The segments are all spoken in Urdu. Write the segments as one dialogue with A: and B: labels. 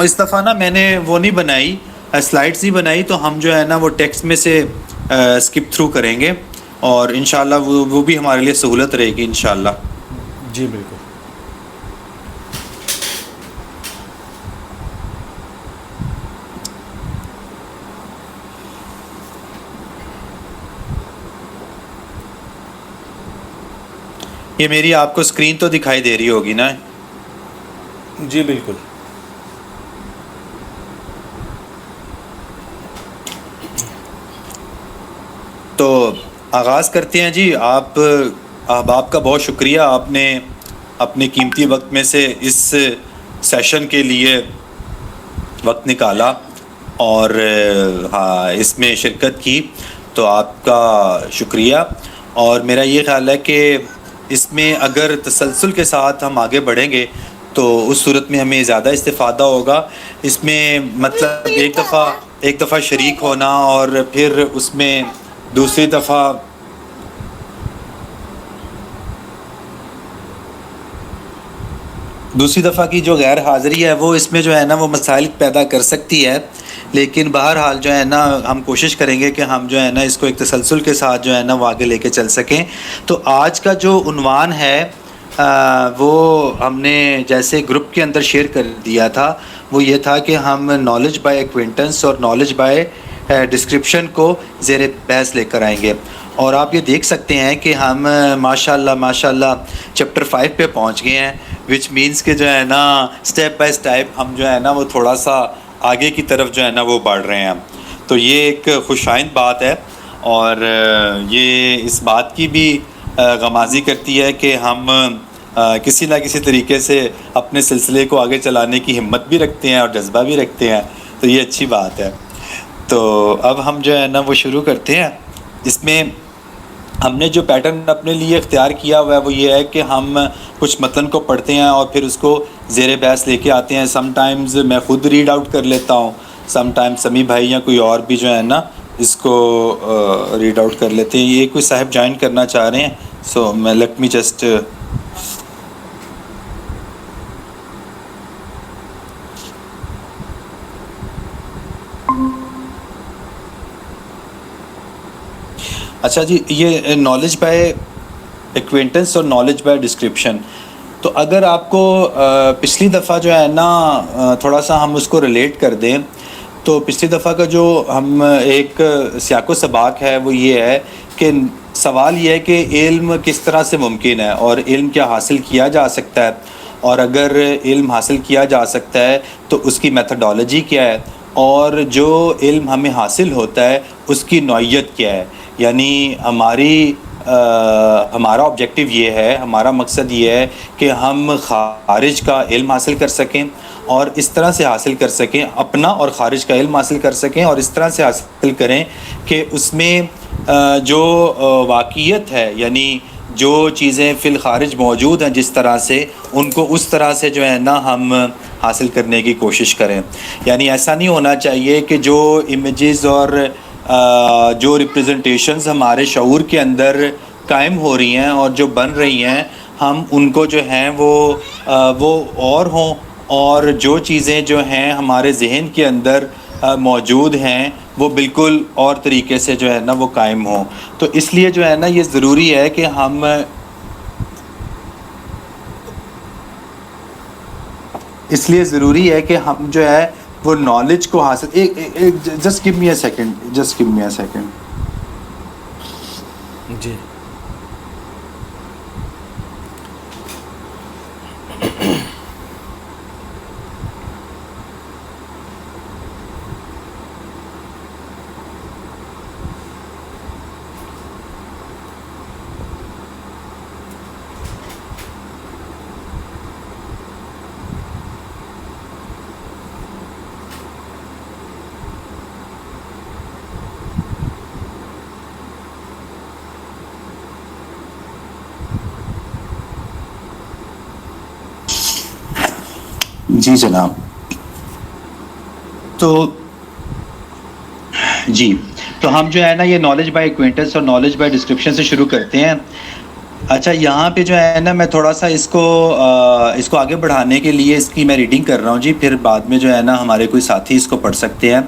A: اس دفعہ نا میں نے وہ نہیں بنائی، سلائڈس نہیں بنائی، تو ہم جو ہے نا وہ ٹیکسٹ میں سے اسکپ تھرو کریں گے، اور انشاءاللہ وہ بھی ہمارے لیے سہولت رہے گی انشاءاللہ۔
B: جی بالکل۔
A: یہ میری آپ کو اسکرین تو دکھائی دے رہی ہوگی نا؟
B: جی بالکل۔
A: تو آغاز کرتے ہیں جی۔ آپ احباب کا بہت شکریہ، آپ نے اپنے قیمتی وقت میں سے اس سیشن کے لیے وقت نکالا اور ہاں اس میں شرکت کی، تو آپ کا شکریہ۔ اور میرا یہ خیال ہے کہ اس میں اگر تسلسل کے ساتھ ہم آگے بڑھیں گے تو اس صورت میں ہمیں زیادہ استفادہ ہوگا۔ اس میں مطلب ایک دفعہ شریک ہونا اور پھر اس میں دوسری دفعہ کی جو غیر حاضری ہے وہ اس میں جو ہے نا وہ مسائل پیدا کر سکتی ہے، لیکن بہرحال جو ہے نا ہم کوشش کریں گے کہ ہم جو ہے نا اس کو ایک تسلسل کے ساتھ جو ہے نا وہ آگے لے کے چل سکیں۔ تو آج کا جو عنوان ہے وہ ہم نے جیسے گروپ کے اندر شیئر کر دیا تھا، وہ یہ تھا کہ ہم نالج بائی ایکوینٹنس اور نالج بائی ڈسکرپشن کو زیر بحث لے کر آئیں گے۔ اور آپ یہ دیکھ سکتے ہیں کہ ہم ماشاءاللہ چیپٹر 5 پہ پہنچ گئے ہیں، وچ مینس کہ جو ہے نا سٹیپ بائی سٹیپ ہم جو ہے نا وہ تھوڑا سا آگے کی طرف جو ہے نا وہ بڑھ رہے ہیں۔ تو یہ ایک خوش آئند بات ہے، اور یہ اس بات کی بھی غمازی کرتی ہے کہ ہم کسی نہ کسی طریقے سے اپنے سلسلے کو آگے چلانے کی ہمت بھی رکھتے ہیں اور جذبہ بھی رکھتے ہیں، تو یہ اچھی بات ہے۔ تو اب ہم جو ہے نا وہ شروع کرتے ہیں۔ اس میں ہم نے جو پیٹرن اپنے لیے اختیار کیا ہوا ہے وہ یہ ہے کہ ہم کچھ متن کو پڑھتے ہیں اور پھر اس کو زیر بحث لے کے آتے ہیں۔ سم ٹائمز میں خود ریڈ آؤٹ کر لیتا ہوں، سم ٹائمز سمی بھائی یا کوئی اور بھی جو ہے نا اس کو ریڈ آؤٹ کر لیتے ہیں۔ یہ کوئی صاحب جوائن کرنا چاہ رہے ہیں، سو میں لیٹ می جسٹ اچھا جی، یہ نالج بائی ایکوینٹنس اور نالج بائی ڈسکرپشن، تو اگر آپ کو پچھلی دفعہ جو ہے نا تھوڑا سا ہم اس کو ریلیٹ کر دیں، تو پچھلی دفعہ کا جو ہم ایک سیاق و سباق ہے وہ یہ ہے کہ سوال یہ ہے کہ علم کس طرح سے ممکن ہے اور علم کیا حاصل کیا جا سکتا ہے، اور اگر علم حاصل کیا جا سکتا ہے تو اس کی میتھڈالوجی کیا ہے، اور جو علم ہمیں حاصل ہوتا ہے اس کی نوعیت کیا ہے۔ یعنی ہمارا آبجیکٹو یہ ہے، ہمارا مقصد یہ ہے کہ ہم خارج کا علم حاصل کر سکیں، اور اس طرح سے حاصل کر سکیں، اپنا اور خارج کا علم حاصل کر سکیں، اور اس طرح سے حاصل کریں کہ اس میں جو واقعیت ہے، یعنی جو چیزیں فی الخارج موجود ہیں جس طرح سے، ان کو اس طرح سے جو ہے نا ہم حاصل کرنے کی کوشش کریں۔ یعنی ایسا نہیں ہونا چاہیے کہ جو امیجز اور جو ریپریزنٹیشنز ہمارے شعور کے اندر قائم ہو رہی ہیں اور جو بن رہی ہیں، ہم ان کو جو ہیں وہ اور ہوں، اور جو چیزیں جو ہیں ہمارے ذہن کے اندر موجود ہیں وہ بالکل اور طریقے سے جو ہے نا وہ قائم ہوں۔ تو اس لیے جو ہے نا یہ ضروری ہے کہ ہم جو ہے وہ نالج کو حاصل just give me a second.
B: جی
A: جی جناب، تو ہم جو ہے نا یہ نالج بائی ایکوینٹنس اور نالج بائی ڈسکرپشن سے شروع کرتے ہیں۔ اچھا یہاں پہ جو ہے نا میں تھوڑا سا اس کو آگے بڑھانے کے لیے اس کی میں ریڈنگ کر رہا ہوں جی، پھر بعد میں جو ہے نا ہمارے کوئی ساتھی اس کو پڑھ سکتے ہیں.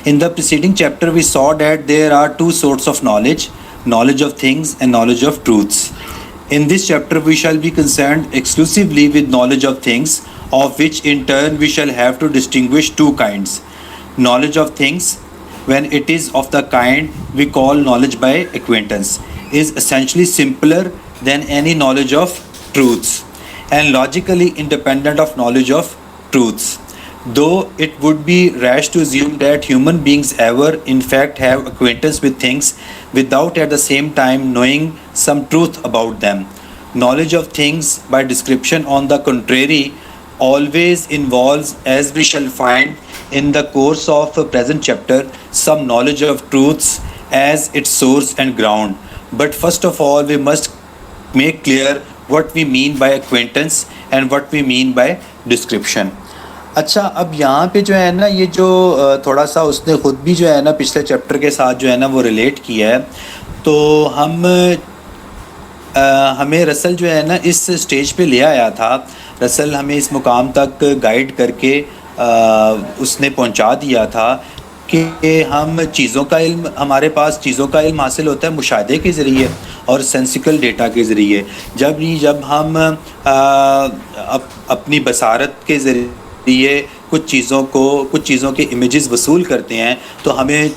A: In the preceding chapter we saw that there are two sorts of knowledge, knowledge of things and knowledge of truths. In this chapter we shall be concerned exclusively with knowledge of things, of which in turn we shall have to distinguish two kinds. Knowledge of things, when it is of the kind we call knowledge by acquaintance, is essentially simpler than any knowledge of truths and logically independent of knowledge of truths. Though it would be rash to assume that human beings ever in fact have acquaintance with things without at the same time knowing some truth about them. Knowledge of things by description, on the contrary, always involves, as we shall find in the course of the present chapter, some knowledge of truths as its source and ground. But first of all, we must make clear what we mean by acquaintance and what we mean by description. اچھا اب یہاں پہ جو ہے نا یہ جو تھوڑا سا اس نے خود بھی جو ہے نا پچھلے چیپٹر کے ساتھ جو ہے نا وہ ریلیٹ کیا ہے، تو ہمیں رسل جو ہے نا اس سٹیج پہ لے آیا تھا. رسل ہمیں اس مقام تک گائیڈ کر کے اس نے پہنچا دیا تھا کہ ہم چیزوں کا علم، ہمارے پاس چیزوں کا علم حاصل ہوتا ہے مشاہدے کے ذریعے اور سینسیکل ڈیٹا کے ذریعے. جب ہم اپنی بصارت کے ذریعے کچھ چیزوں کے امیجز وصول کرتے ہیں تو ہمیں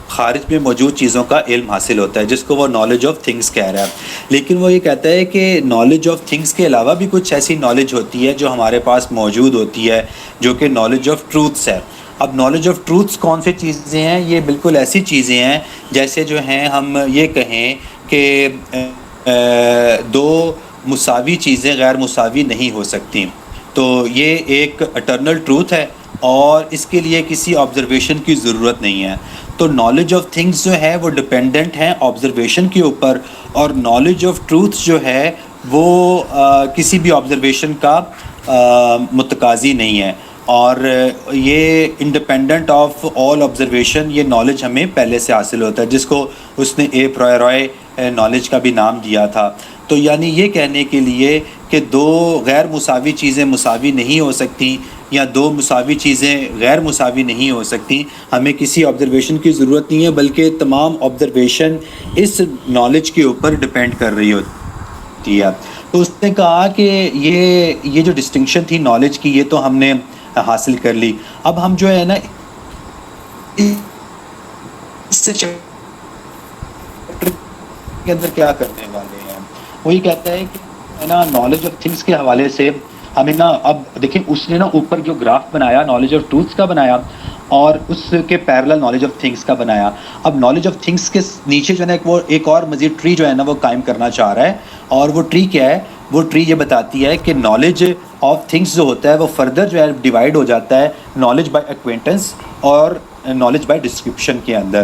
A: خارج میں موجود چیزوں کا علم حاصل ہوتا ہے، جس کو وہ نالج آف تھنگس کہہ رہا ہے. لیکن وہ یہ کہتا ہے کہ نالج آف تھنگس کے علاوہ بھی کچھ ایسی نالج ہوتی ہے جو ہمارے پاس موجود ہوتی ہے، جو کہ نالج آف ٹروتھس ہے. اب نالج آف ٹروتھس کون سی چیزیں ہیں؟ یہ بالکل ایسی چیزیں ہیں جیسے جو ہیں ہم یہ کہیں کہ دو مساوی چیزیں غیر مساوی نہیں ہو سکتی. تو یہ ایک اٹرنل ٹروتھ ہے اور اس کے لیے کسی آبزرویشن کی ضرورت نہیں ہے. تو نالج آف تھنگس جو ہے وہ ڈپینڈنٹ ہیں آبزرویشن کے اوپر، اور نالج آف ٹروتھ جو ہے وہ کسی بھی آبزرویشن کا متقاضی نہیں ہے. اور یہ انڈیپینڈنٹ آف آل آبزرویشن یہ نالج ہمیں پہلے سے حاصل ہوتا ہے، جس کو اس نے اے پرائرائے نالج کا بھی نام دیا تھا. تو یعنی یہ کہنے کے لیے کہ دو غیر مساوی چیزیں مساوی نہیں ہو سکتی یا دو مساوی چیزیں غیر مساوی نہیں ہو سکتی، ہمیں کسی آبزرویشن کی ضرورت نہیں ہے، بلکہ تمام آبزرویشن اس نالج کے اوپر ڈپینڈ کر رہی ہوتی ہے. تو اس نے کہا کہ یہ جو ڈسٹنکشن تھی نالج کی، یہ تو ہم نے حاصل کر لی. اب ہم جو ہے نا اس کے اندر کیا کرنے والے ہیں، وہ یہ کہتا ہے کہ نا نالج آف تھنگس کے حوالے سے ہمیں نا، اب دیکھیں اس نے نا اوپر جو گراف بنایا نالج آف ٹروتھس کا بنایا اور اس کے پیرلل نالج آف تھنگس کا بنایا. اب نالج آف تھنگس کے نیچے جو ہے نا وہ ایک اور مزید ٹری جو ہے نا وہ قائم کرنا چاہ رہا ہے. اور وہ ٹری کیا ہے؟ وہ ٹری یہ بتاتی ہے کہ نالج آف تھنگس جو ہوتا ہے وہ فردر جو ہے ڈیوائڈ ہو جاتا ہے نالج بائی ایکوینٹنس اور نالج بائی ڈسکرپشن کے اندر.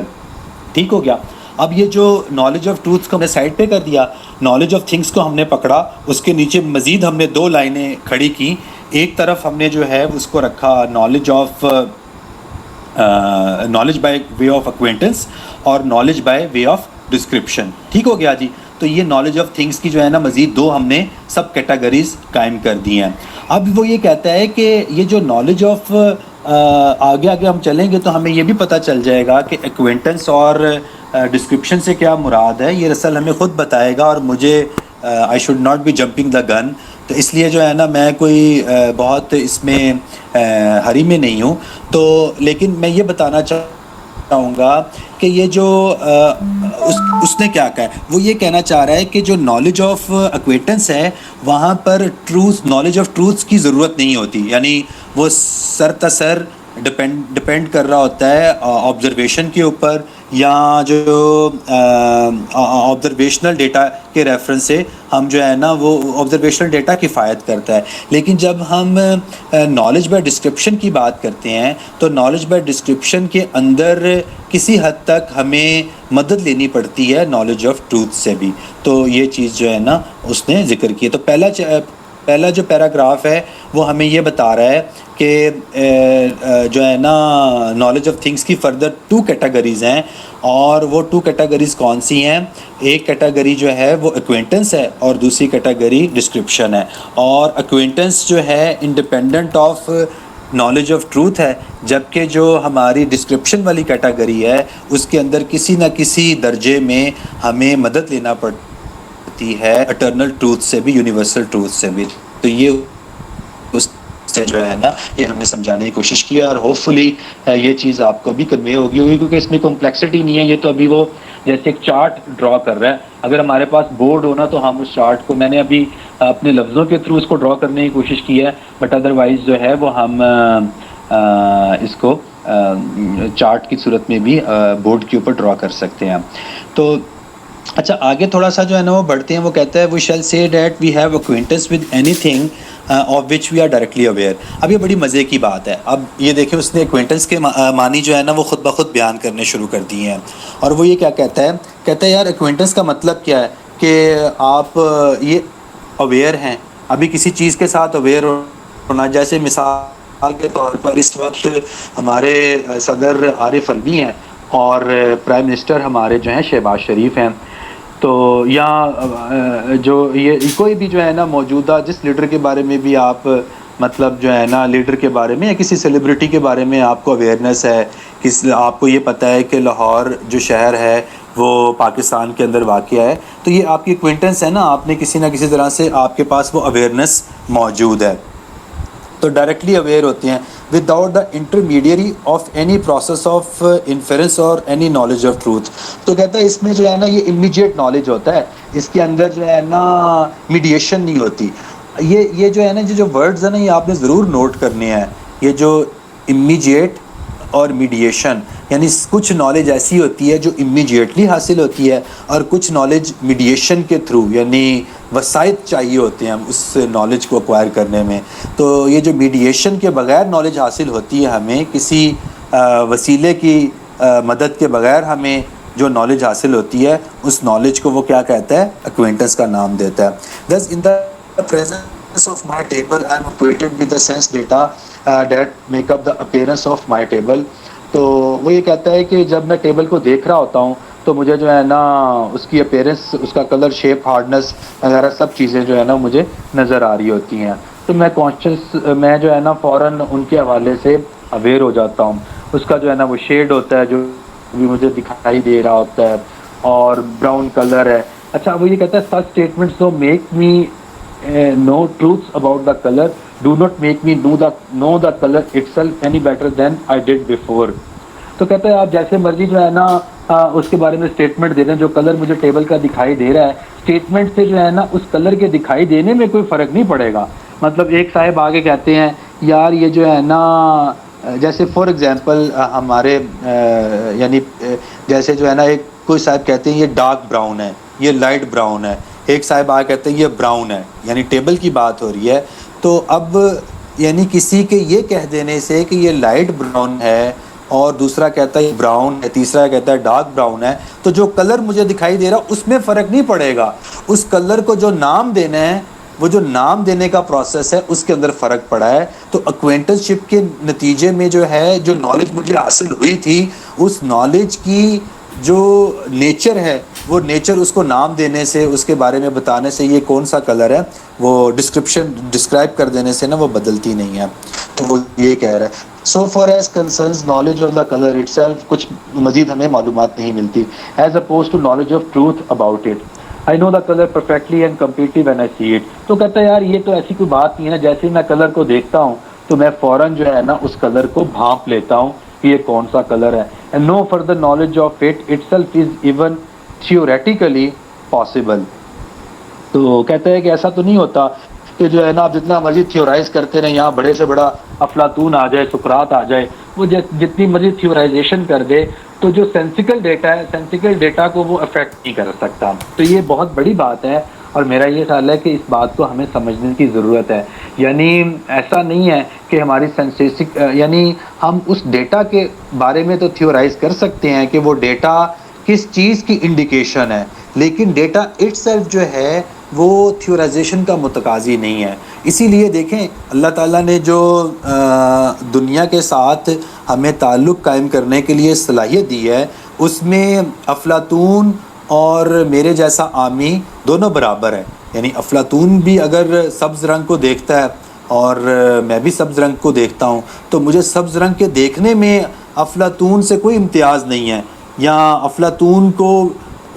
A: ٹھیک ہو گیا؟ اب یہ جو نالج آف ٹروتھس کو ہم نے سائڈ پہ کر دیا، نالج آف تھنگس کو ہم نے پکڑا، اس کے نیچے مزید ہم نے دو لائنیں کھڑی کی. ایک طرف ہم نے جو ہے اس کو رکھا نالج بائی وے آف ایکوینٹنس اور knowledge by way of description. ٹھیک ہو گیا جی؟ تو یہ نالج آف تھنگس کی جو ہے نا مزید دو ہم نے سب کیٹیگریز قائم کر دی ہیں. اب وہ یہ کہتا ہے کہ یہ جو نالج آف آگے ہم چلیں گے تو ہمیں یہ بھی پتہ چل جائے گا کہ ایکوینٹنس اور ڈسکرپشن سے کیا مراد ہے. یہ رسل ہمیں خود بتائے گا، اور مجھے I should not be jumping the gun, تو اس لیے جو ہے نا میں کوئی بہت اس میں ہری میں نہیں ہوں. تو لیکن میں یہ بتانا چاہوں گا کہ یہ جو اس نے کیا کہا ہے، وہ یہ کہنا چاہ رہا ہے کہ جو نالج آف ایکوینٹنس ہے وہاں پر نالج آف ٹروتھس کی ضرورت نہیں ہوتی، یعنی وہ سر تسر ڈپینڈ کر رہا ہوتا ہے آبزرویشن کے اوپر، یا جو آبزرویشنل ڈیٹا کے ریفرنس سے ہم جو ہے نا وہ آبزرویشنل ڈیٹا کفایت کرتا ہے. لیکن جب ہم نالج بائی ڈسکرپشن کی بات کرتے ہیں تو نالج بائی ڈسکرپشن کے اندر کسی حد تک ہمیں مدد لینی پڑتی ہے نالج آف ٹروتھ سے بھی. تو یہ چیز جو ہے نا اس نے ذکر کی. تو پہلا جو پیراگراف ہے وہ ہمیں یہ بتا رہا ہے کہ جو ہے نا نالج آف تھنگس کی فردر 2 کیٹیگریز ہیں، اور وہ 2 کیٹیگریز کون سی ہیں؟ ایک کیٹیگری جو ہے وہ ایکوینٹنس ہے اور دوسری کیٹیگری ڈسکرپشن ہے. اور ایکوینٹنس جو ہے independent of knowledge of truth ہے، جبکہ جو ہماری ڈسکرپشن والی کیٹیگری ہے اس کے اندر کسی نہ کسی درجے میں ہمیں مدد لینا پڑتی ہے اٹرنل ٹروتھ سے بھی، یونیورسل ٹروتھ سے بھی. تو یہ اس سے جو ہے نا یہ ہم نے سمجھانے کی کوشش کی، اور ہوپ فلی یہ چیز آپ کو بھی کنوے ہوگی کیونکہ اس میں کمپلیکسٹی نہیں ہے. یہ تو ابھی وہ جیسے ایک چارٹ ڈرا کر رہا ہے، اگر ہمارے پاس بورڈ ہونا تو ہم اس چارٹ کو، میں نے ابھی اپنے لفظوں کے تھرو اس کو ڈرا کرنے کی کوشش کی ہے، بٹ ادروائز جو ہے وہ ہم اس کو چارٹ کی صورت میں بھی بورڈ کے اوپر ڈرا کر سکتے ہیں. تو اچھا آگے تھوڑا سا جو ہے نا وہ بڑھتے ہیں. وہ کہتا ہے we shall see that we have acquaintance with anything of which we are directly aware. اب یہ بڑی مزے کی بات ہے. اب یہ دیکھیں اس نے اکوینٹنس کے معنی جو ہے نا وہ خود بخود بیان کرنے شروع کر دیے ہیں. اور وہ یہ کیا کہتا ہے یار اکوینٹنس کا مطلب کیا ہے کہ آپ یہ اویئر ہیں، ابھی کسی چیز کے ساتھ اویئر ہونا. جیسے مثال کے طور پر اس وقت ہمارے صدر عارف الوی ہیں اور پرائم منسٹر ہمارے جو ہیں شہباز شریف ہیں. تو یا جو یہ کوئی بھی جو ہے نا موجودہ جس لیڈر کے بارے میں بھی آپ مطلب جو ہے نا لیڈر کے بارے میں یا کسی سیلیبریٹی کے بارے میں آپ کو اویئرنیس ہے، آپ کو یہ پتہ ہے کہ لاہور جو شہر ہے وہ پاکستان کے اندر واقع ہے، تو یہ آپ کی ایکوینٹنس ہے نا، آپ نے کسی نہ کسی طرح سے آپ کے پاس وہ اویئرنیس موجود ہے. تو ڈائریکٹلی اویئر ہوتے ہیں without the intermediary of any process of inference اور اینی نالج آف ٹروتھ. تو کہتا ہے اس میں جو ہے نا یہ امیڈیٹ نالج ہوتا ہے، اس کے اندر جو ہے نا میڈیشن نہیں ہوتی. یہ جو ہے نا جو ورڈز ہیں نا یہ آپ نے ضرور نوٹ کرنے ہیں. یہ جو امیڈیٹ اور میڈیشن، یعنی کچھ نالج ایسی ہوتی ہے جو امیڈیٹلی حاصل ہوتی ہے اور کچھ نالج میڈیشن کے تھرو، یعنی وسائط چاہیے ہوتے ہیں ہم اس نالج کو ایکوائر کرنے میں. تو یہ جو میڈیشن کے بغیر نالج حاصل ہوتی ہے، ہمیں کسی وسیلے کی مدد کے بغیر ہمیں جو نالج حاصل ہوتی ہے اس نالج کو وہ کیا کہتا ہے؟ ایکوینٹنس کا نام دیتا ہے. Thus in the presence of my table I am acquainted with the sense data that make up the appearance of my table. تو وہ یہ کہتا ہے کہ جب میں ٹیبل کو دیکھ رہا ہوتا ہوں تو مجھے جو ہے نا اس کی اپیرنس، اس کا کلر، شیپ، ہارڈنس وغیرہ سب چیزیں جو ہے نا مجھے نظر آ رہی ہوتی ہیں. تو میں جو ہے نا فوراً ان کے حوالے سے اویئر ہو جاتا ہوں. اس کا جو ہے نا وہ شیڈ ہوتا ہے جو بھی مجھے دکھائی دے رہا ہوتا ہے، اور براؤن کلر ہے. اچھا وہ یہ کہتا ہے such statements do make me know truths about the colour do not make me know the colour itself any better than I did before. تو کہتا ہے آپ جیسے مرضی جو ہے نا اس کے بارے میں اسٹیٹمنٹ دے دیں، جو کلر مجھے ٹیبل کا دکھائی دے رہا ہے اسٹیٹمنٹ سے جو ہے نا اس کلر کے دکھائی دینے میں کوئی فرق نہیں پڑے گا. مطلب ایک صاحب آگے کہتے ہیں یار یہ جو ہے نا جیسے فار ایگزامپل ہمارے یعنی جیسے جو ہے نا ایک کوئی صاحب کہتے ہیں یہ ڈارک براؤن ہے، یہ لائٹ براؤن ہے، ایک صاحب آگے کہتے ہیں یہ براؤن ہے، یعنی ٹیبل کی بات ہو رہی ہے. تو اب یعنی کسی کے یہ کہہ دینے سے کہ یہ لائٹ براؤن ہے اور دوسرا کہتا ہے براؤن ہے، تیسرا کہتا ہے ڈارک براؤن ہے، تو جو کلر مجھے دکھائی دے رہا اس میں فرق نہیں پڑے گا. اس کلر کو جو نام دینا ہے، وہ جو نام دینے کا پروسیس ہے اس کے اندر فرق پڑا ہے. تو اکوینٹنس شپ کے نتیجے میں جو ہے جو نالج مجھے حاصل ہوئی تھی، اس نالج کی جو نیچر ہے وہ نیچر اس کو نام دینے سے، اس کے بارے میں بتانے سے یہ کون سا کلر ہے وہ ڈسکرائب کر دینے سے نا وہ بدلتی نہیں ہے. تو وہ یہ کہہ رہا ہے so far as concerns knowledge of the colour itself, کچھ مزید ہمیں معلومات نہیں ملتی as opposed to knowledge of truth about it. I know the color perfectly and completely when I see it. تو کہتا ہے یار یہ تو ایسی کوئی بات نہیں ہے نا، جیسے میں کلر کو دیکھتا ہوں تو میں فوراً جو ہے نا اس کلر کو بھانپ لیتا ہوں کہ یہ کون سا کلر ہے. And no further knowledge of it itself is even theoretically possible. تو کہتا ہے کہ ایسا تو نہیں ہوتا کہ جو ہے نا آپ جتنا مرضی تھیورائز کرتے رہیں، یہاں بڑے سے بڑا افلاطون آ جائے، سقراط آ جائے، وہ جتنی مرضی تھیورائزیشن کر دے تو جو سینسیکل ڈیٹا ہے، سینسیکل ڈیٹا کو وہ افیکٹ نہیں کر سکتا. تو یہ بہت بڑی بات ہے اور میرا یہ خیال ہے کہ اس بات کو ہمیں سمجھنے کی ضرورت ہے. یعنی ایسا نہیں ہے کہ ہماری یعنی ہم اس ڈیٹا کے بارے میں تو تھیورائز کر سکتے ہیں کہ وہ ڈیٹا کس چیز کی انڈیکیشن ہے، لیکن ڈیٹا اٹ سیلف جو ہے وہ تھیورائزیشن کا متقاضی نہیں ہے. اسی لیے دیکھیں اللہ تعالیٰ نے جو دنیا کے ساتھ ہمیں تعلق قائم کرنے کے لیے صلاحیت دی ہے اس میں افلاطون اور میرے جیسا عامی دونوں برابر ہیں. یعنی افلاطون بھی اگر سبز رنگ کو دیکھتا ہے اور میں بھی سبز رنگ کو دیکھتا ہوں تو مجھے سبز رنگ کے دیکھنے میں افلاطون سے کوئی امتیاز نہیں ہے, یا افلاطون کو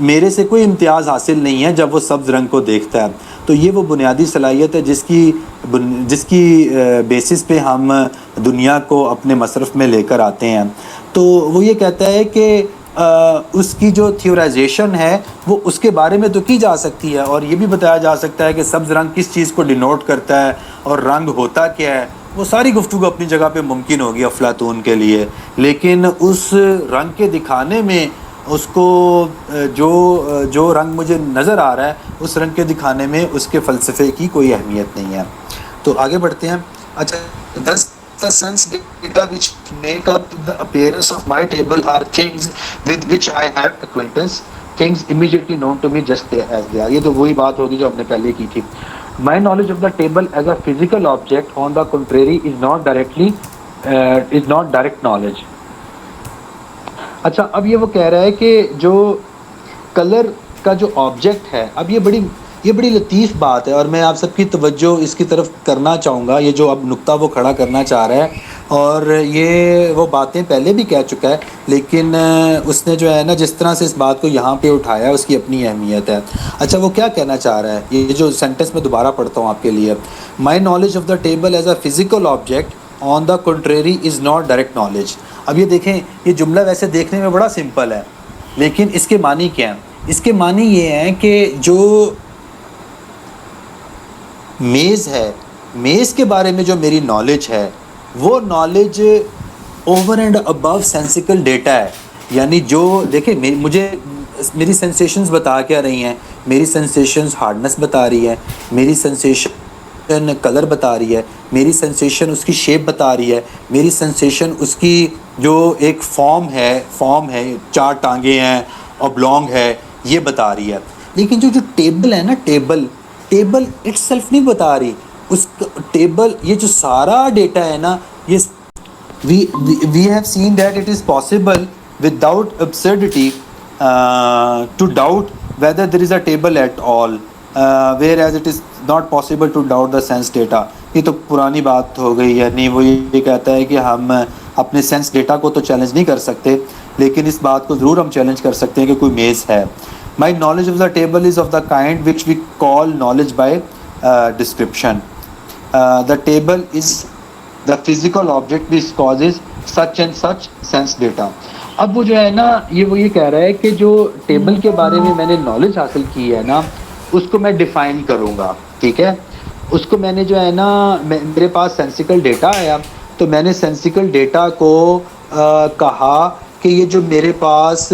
A: میرے سے کوئی امتیاز حاصل نہیں ہے جب وہ سبز رنگ کو دیکھتا ہے. تو یہ وہ بنیادی صلاحیت ہے جس کی بیسس پہ ہم دنیا کو اپنے مصرف میں لے کر آتے ہیں. تو وہ یہ کہتا ہے کہ اس کی جو تھیورائزیشن ہے وہ اس کے بارے میں تو کی جا سکتی ہے, اور یہ بھی بتایا جا سکتا ہے کہ سبز رنگ کس چیز کو ڈینوٹ کرتا ہے اور رنگ ہوتا کیا ہے. وہ ساری گفتگو اپنی جگہ پہ ممکن ہوگی افلاطون کے لیے, لیکن اس رنگ کے دکھانے میں اس کو جو رنگ مجھے نظر آ رہا ہے اس رنگ کے دکھانے میں اس کے فلسفے کی کوئی اہمیت نہیں ہے. تو آگے بڑھتے ہیں. اچھا, the sense data which make up the appearance of my table are things with which I have acquaintance, things immediately known to me just as they are. یہ تو وہی بات ہوگی جو ہم نے پہلے کی تھی. My knowledge of the table as a physical object on the contrary is not direct knowledge. اچھا, اب یہ وہ کہہ رہا ہے کہ جو کلر کا جو آبجیکٹ ہے, اب یہ بڑی لطیف بات ہے اور میں آپ سب کی توجہ اس کی طرف کرنا چاہوں گا. یہ جو اب نقطہ وہ کھڑا کرنا چاہ رہا ہے, اور یہ وہ باتیں پہلے بھی کہہ چکا ہے, لیکن اس نے جو ہے نا جس طرح سے اس بات کو یہاں پہ اٹھایا اس کی اپنی اہمیت ہے. اچھا, وہ کیا کہنا چاہ رہا ہے, یہ جو سینٹنس میں دوبارہ پڑھتا ہوں آپ کے لیے. My knowledge of the table as a physical object on the contrary is not direct knowledge. اب یہ دیکھیں, یہ جملہ ویسے دیکھنے میں بڑا سمپل ہے, لیکن اس کے معنی کیا ہیں؟ اس کے معنی یہ ہیں کہ جو میز ہے, میز کے بارے میں جو میری نالج ہے وہ knowledge over and above سینسیکل data ہے. یعنی جو دیکھیں مجھے میری سینسیشنز بتا کیا رہی ہیں, میری سینسیشنز ہارڈنس بتا رہی ہے, میری سینسیشن کلر بتا رہی ہے, میری سینسیشن اس کی شیپ بتا رہی ہے, میری سینسیشن اس کی جو ایک فارم ہے 4 ٹانگیں ہیں, اوبلونگ ہے, یہ بتا رہی ہے. لیکن جو ٹیبل ہے نا, ٹیبل اٹ سیلف نہیں بتا رہی. اس ٹیبل یہ جو سارا ڈیٹا ہے نا, یہ we have seen that it is possible without absurdity to doubt whether there is a table at all, whereas it is not possible to doubt the sense data. یہ تو پرانی بات ہو گئی. یعنی وہ یہ کہتا ہے کہ ہم اپنے سینس ڈیٹا کو تو چیلنج نہیں کر سکتے, لیکن اس بات کو ضرور ہم چیلنج کر سکتے ہیں کہ کوئی میز ہے. My knowledge of the table is of the kind which we call knowledge by description. The table is the physical object which causes such and such sense data. اب وہ جو ہے نا وہ یہ کہہ رہا ہے کہ جو ٹیبل کے بارے میں میں نے نالج حاصل کی ہے نا, اس کو میں ڈیفائن کروں گا. ٹھیک ہے, اس کو میں نے جو ہے نا, میرے پاس سینسیکل ڈیٹا آیا تو میں نے سینسیکل ڈیٹا کو کہا کہ یہ جو میرے پاس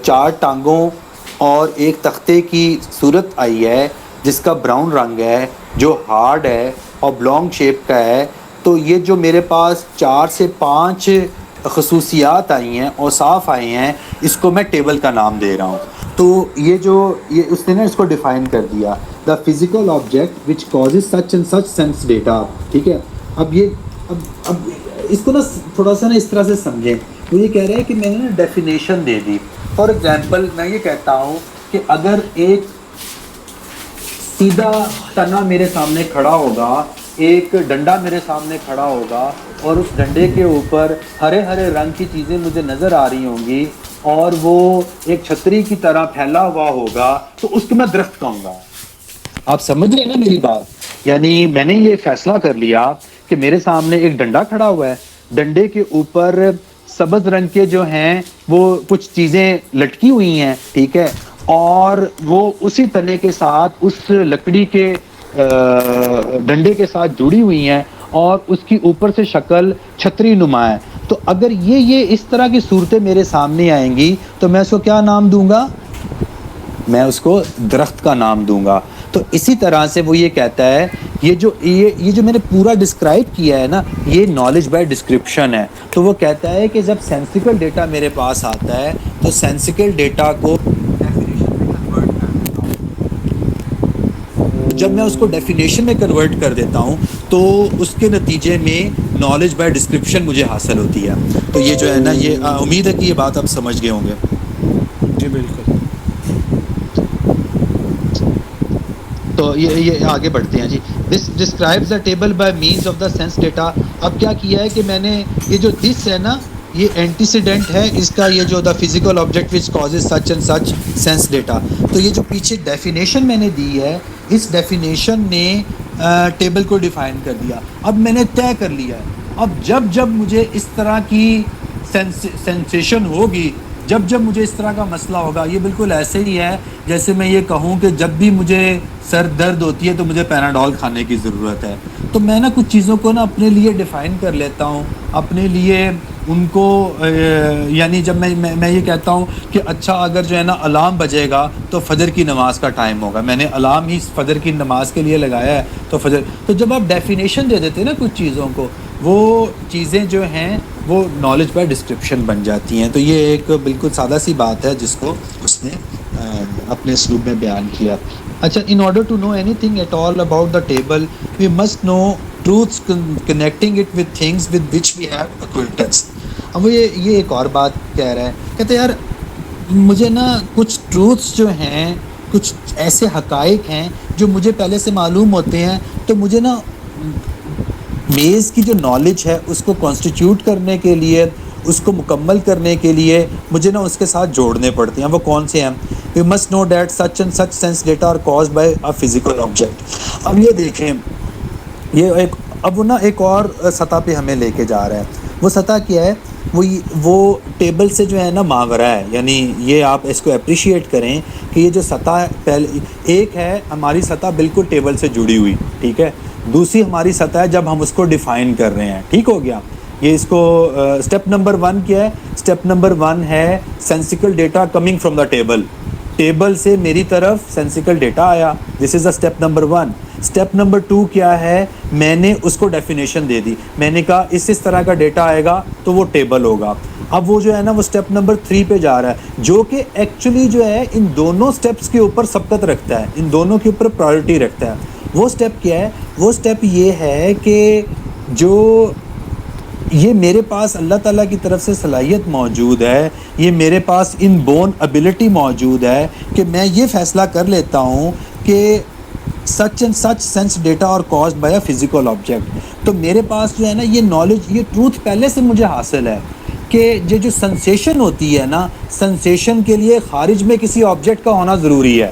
A: 4 ٹانگوں اور ایک تختے کی صورت آئی ہے جس کا براؤن رنگ ہے, جو ہارڈ ہے اور بلانگ شیپ کا ہے, تو یہ جو میرے پاس 4 سے 5 خصوصیات آئی ہیں اور صاف آئے ہیں, اس کو میں ٹیبل کا نام دے رہا ہوں. تو یہ اس نے نا اس کو ڈیفائن کر دیا, the physical object which causes such and such sense data. ٹھیک ہے, اب اس کو نا تھوڑا سا نا اس طرح سے سمجھیں. وہ یہ کہہ رہے ہیں کہ میں نے نا definition they the. For example میں یہ کہتا ہوں کہ اگر ایک سیدھا تنا میرے سامنے کھڑا ہوگا, ایک ڈنڈا میرے سامنے کھڑا ہوگا, اور اس ڈنڈے کے اوپر ہرے ہرے رنگ کی چیزیں مجھے نظر آ رہی ہوں گی, اور وہ ایک چھتری کی طرح پھیلا ہوا ہوگا, تو اس کو میں درخت کہوں گا. آپ سمجھ رہے ہیں نا میری بات؟ یعنی میں نے یہ فیصلہ کر لیا کہ میرے سامنے ایک ڈنڈا کھڑا ہوا ہے, ڈنڈے کے اوپر سبز رنگ کے جو ہیں وہ کچھ چیزیں لٹکی ہوئی ہیں. ٹھیک ہے, اور وہ اسی تنے کے ساتھ اس لکڑی کے ڈنڈے کے ساتھ جڑی ہوئی ہیں, اور اس کی اوپر سے شکل چھتری نما ہے. تو اگر یہ اس طرح کی صورتیں میرے سامنے آئیں گی تو میں اس کو کیا نام دوں گا؟ میں اس کو درخت کا نام دوں گا. تو اسی طرح سے وہ یہ کہتا ہے یہ جو میں نے پورا ڈسکرائب کیا ہے نا, یہ نالج بائی ڈسکرپشن ہے. تو وہ کہتا ہے کہ جب سینسیکل ڈیٹا میرے پاس آتا ہے تو سینسیکل ڈیٹا کو جب میں اس کو ڈیفینیشن میں کنورٹ کر دیتا ہوں تو اس کے نتیجے میں نالج بائی ڈسکرپشن مجھے حاصل ہوتی ہے. تو یہ جو ہے نا یہ امید ہے کہ یہ بات آپ سمجھ گئے ہوں گے.
B: جی بالکل.
A: تو یہ آگے بڑھتے ہیں جی. This describes the table by means of the sense data. اب کیا کیا ہے کہ میں نے یہ جو دس ہے نا یہ اینٹیسیڈنٹ ہے اس کا, یہ جو the physical object which causes such and such sense data. تو یہ جو پیچھے ڈیفینیشن میں نے دی ہے اس ڈیفینیشن نے ٹیبل کو ڈیفائن کر دیا. اب میں نے طے کر لیا ہے اب جب مجھے اس طرح کی سینسیشن ہوگی, جب مجھے اس طرح کا مسئلہ ہوگا, یہ بالکل ایسے ہی ہے جیسے میں یہ کہوں کہ جب بھی مجھے سر درد ہوتی ہے تو مجھے پیناڈول کھانے کی ضرورت ہے. تو میں نا کچھ چیزوں کو نا اپنے لیے ڈیفائن کر لیتا ہوں, اپنے لیے ان کو یعنی جب میں یہ کہتا ہوں کہ اچھا اگر جو ہے نا الارم بجے گا تو فجر کی نماز کا ٹائم ہوگا, میں نے الارم ہی فجر کی نماز کے لیے لگایا ہے تو فجر. تو جب آپ ڈیفینیشن دے دیتے ہیں نا کچھ چیزوں کو, وہ چیزیں جو ہیں وہ نالج بائی ڈسکرپشن بن جاتی ہیں. تو یہ ایک بالکل سادہ سی بات ہے جس کو اس نے اپنے اسلوب میں بیان کیا. اچھا, in order to know anything at all about the table we must know truths connecting it with things with which we have acquaintance. اب وہ یہ ایک اور بات کہہ رہا ہے, کہتے ہیں یار مجھے نا کچھ ٹروتھس جو ہیں, کچھ ایسے حقائق ہیں جو مجھے پہلے سے معلوم ہوتے ہیں, تو مجھے نا میز کی جو نالج ہے اس کو کانسٹیٹیوٹ کرنے کے لیے, اس کو مکمل کرنے کے لیے مجھے نا اس کے ساتھ جوڑنے پڑتے ہیں. وہ کون سے ہیں؟ We must know that such and such sense data are caused by a physical object. اب یہ دیکھیں, یہ اب وہ نا ایک اور سطح پہ ہمیں لے کے جا رہا ہے. وہ سطح کیا ہے؟ وہ ٹیبل سے جو ہے نا ماورا ہے. یعنی یہ آپ اس کو اپریشیٹ کریں کہ یہ جو سطح پہلے ایک ہے ہماری سطح بالکل ٹیبل سے جڑی ہوئی, ٹھیک ہے. دوسری ہماری سطح ہے جب ہم اس کو ڈیفائن کر رہے ہیں, ٹھیک ہو گیا. یہ اس کو اسٹیپ نمبر 1 کیا ہے؟ اسٹیپ نمبر 1 ہے sensical data coming from the table. Table سے میری طرف سینسیکل ڈیٹا آیا, this is the step number 1. Step number 2 کیا ہے؟ میں نے اس کو ڈیفینیشن دے دی, میں نے کہا اس طرح کا ڈیٹا آئے گا تو وہ ٹیبل ہوگا. اب وہ جو ہے نا وہ اسٹیپ نمبر 3 پہ جا رہا ہے, جو کہ ایکچولی جو ہے ان دونوں اسٹیپس کے اوپر سبقت رکھتا ہے, ان دونوں کے اوپر پرائورٹی رکھتا ہے. وہ اسٹیپ کیا ہے؟ وہ اسٹیپ یہ ہے کہ جو یہ میرے پاس اللہ تعالیٰ کی طرف سے صلاحیت موجود ہے, یہ میرے پاس ان بون ایبلٹی موجود ہے کہ میں یہ فیصلہ کر لیتا ہوں کہ such and such sense data اور caused by a physical object. تو میرے پاس جو ہے نا یہ نالج, یہ ٹروتھ پہلے سے مجھے حاصل ہے کہ یہ جو سنسیشن ہوتی ہے نا, سنسیشن کے لیے خارج میں کسی آبجیکٹ کا ہونا ضروری ہے.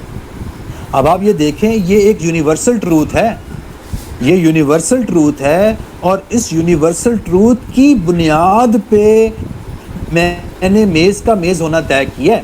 A: اب آپ یہ دیکھیں, یہ ایک یونیورسل ٹروتھ ہے, یہ یونیورسل ٹروتھ ہے, اور اس یونیورسل ٹروتھ کی بنیاد پہ میں نے میز کا میز ہونا طے کیا ہے.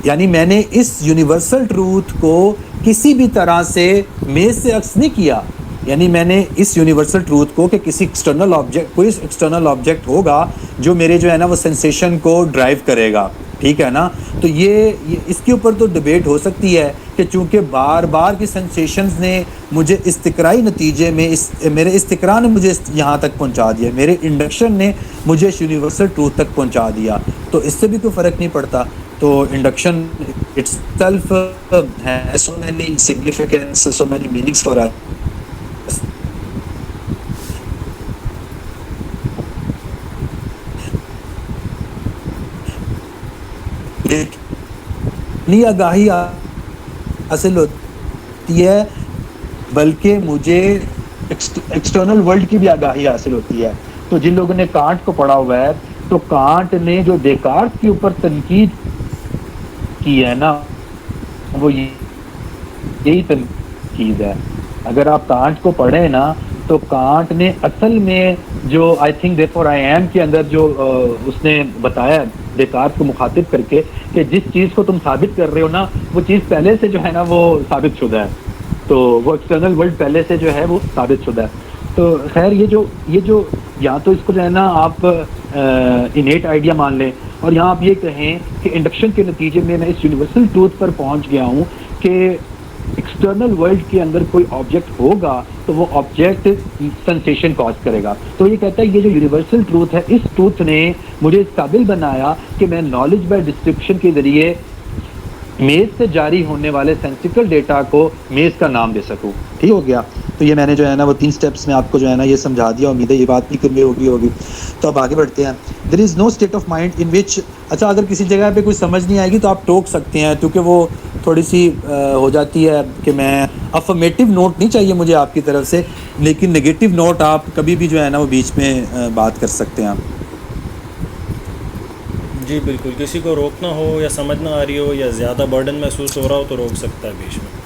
A: یعنی میں نے اس یونیورسل ٹروتھ کو کسی بھی طرح سے میز سے عکس نہیں کیا. یعنی میں نے اس یونیورسل ٹروتھ کو کہ کسی ایکسٹرنل آبجیکٹ, کوئی ایکسٹرنل آبجیکٹ ہوگا جو میرے جو ہے نا وہ سینسیشن کو ڈرائیو کرے گا, ٹھیک ہے نا. تو یہ اس کے اوپر تو ڈبیٹ ہو سکتی ہے کہ چونکہ بار بار کی سینسیشنز نے مجھے استقرائی نتیجے میں میرے استقرا نے مجھے یہاں تک پہنچا دیا, میرے انڈکشن نے مجھے اس یونیورسل ٹروتھ تک پہنچا دیا, تو اس سے بھی کوئی فرق نہیں پڑتا. تو induction itself has so many significance, so many meanings for us. اتنی آگاہی حاصل ہوتی ہے, بلکہ مجھے ایکسٹرنل ورلڈ کی بھی آگاہی حاصل ہوتی ہے. تو جن لوگوں نے کانٹ کو پڑھا ہوا ہے, تو کانٹ نے جو دیکارت کے اوپر تنقید کی ہے نا, وہ یہی تنقید ہے. اگر آپ کانٹ کو پڑھیں نا, تو کانٹ نے اصل میں جو آئی تھنک دیئرفور آئی ایم کے اندر جو اس نے بتایا دیکارت کو مخاطب کر کے کہ جس چیز کو تم ثابت کر رہے ہو نا, وہ چیز پہلے سے جو ہے نا وہ ثابت شدہ ہے. تو وہ ایکسٹرنل ورلڈ پہلے سے جو ہے وہ ثابت شدہ ہے. تو خیر یہ جو یا تو اس کو جو ہے نا آپ انیٹ آئیڈیا مان لیں, اور یہاں آپ یہ کہیں کہ انڈکشن کے نتیجے میں اس یونیورسل ٹروتھ پر پہنچ گیا ہوں کہ ایکسٹرنل ورلڈ کے اندر کوئی آبجیکٹ ہوگا تو وہ آبجیکٹ سنسیشن کاز کرے گا. تو یہ کہتا ہے یہ جو یونیورسل ٹروتھ ہے, اس ٹروتھ نے مجھے اس قابل بنایا کہ میں نالج بائی ڈسکرپشن کے ذریعے میز سے جاری ہونے والے سینسیکل ڈیٹا کو میز کا نام دے سکوں. ٹھیک ہو گیا. تو یہ میں نے جو ہے نا وہ 3 سٹیپس میں آپ کو جو ہے نا یہ سمجھا دیا. امید ہے یہ بات بھی کلیئر ہوگی. تو اب آگے بڑھتے ہیں. There is no state of mind in وچ. اچھا اگر کسی جگہ پہ کوئی سمجھ نہیں آئے گی تو آپ ٹوک سکتے ہیں, کیونکہ وہ تھوڑی سی ہو جاتی ہے کہ میں افرمیٹیو نوٹ نہیں چاہیے مجھے آپ کی طرف سے, لیکن نگیٹو نوٹ آپ کبھی بھی جو ہے نا وہ بیچ میں بات کر سکتے ہیں آپ.
B: جی بالکل, کسی کو روکنا ہو یا سمجھ نہ آ رہی ہو یا زیادہ برڈن محسوس ہو رہا ہو تو روک سکتا ہے بیچ میں.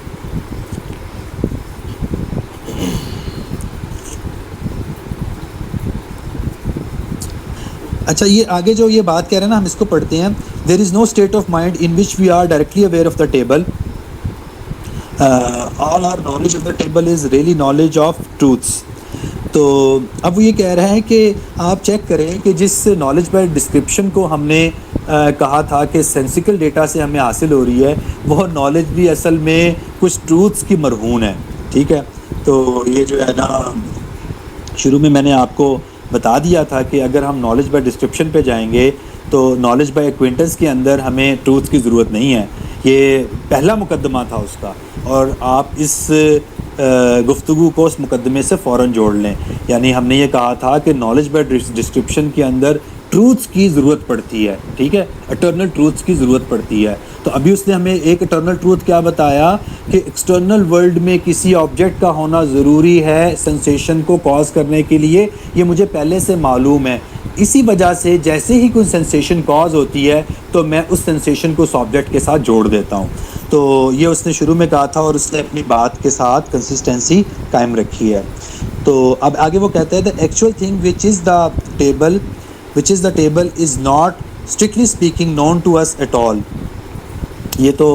A: اچھا یہ آگے جو یہ بات کہہ رہے ہیں نا ہم اس کو پڑھتے ہیں. There is no state of mind in which we are directly aware of the table. All our knowledge of the table is really knowledge of truths. تو اب وہ یہ کہہ رہے ہیں کہ آپ چیک کریں کہ جس نالج بائی ڈسکرپشن کو ہم نے کہا تھا کہ سینسیکل ڈیٹا سے ہمیں حاصل ہو رہی ہے, وہ نالج بھی اصل میں کچھ ٹروتھس کی مرہون ہے. ٹھیک ہے, تو یہ جو ہے نا شروع میں نے آپ کو بتا دیا تھا کہ اگر ہم نالج بائی ڈسکرپشن پہ جائیں گے تو نالج بائی ایکوینٹنس کے اندر ہمیں ٹروتھ کی ضرورت نہیں ہے. یہ پہلا مقدمہ تھا اس کا, اور آپ اس گفتگو کو اس مقدمے سے فوراً جوڑ لیں. یعنی ہم نے یہ کہا تھا کہ نالج بائی ڈسکرپشن کے اندر ٹروتھس کی ضرورت پڑتی ہے. ٹھیک ہے, اٹرنل ٹروتھس کی ضرورت پڑتی ہے. تو ابھی اس نے ہمیں ایک اٹرنل ٹروتھ کیا بتایا کہ ایکسٹرنل ورلڈ میں کسی آبجیکٹ کا ہونا ضروری ہے سینسیشن کو کاز کرنے کے لیے. یہ مجھے پہلے سے معلوم ہے. اسی وجہ سے جیسے ہی کوئی سینسیشن کاز ہوتی ہے تو میں اس سینسیشن کو اس آبجیکٹ کے ساتھ جوڑ دیتا ہوں. تو یہ اس نے شروع میں کہا تھا اور اس نے اپنی بات کے ساتھ کنسسٹنسی قائم رکھی ہے. تو اب آگے وہ کہتا ہے the actual thing which is the table is not strictly speaking known to us at all. یہ تو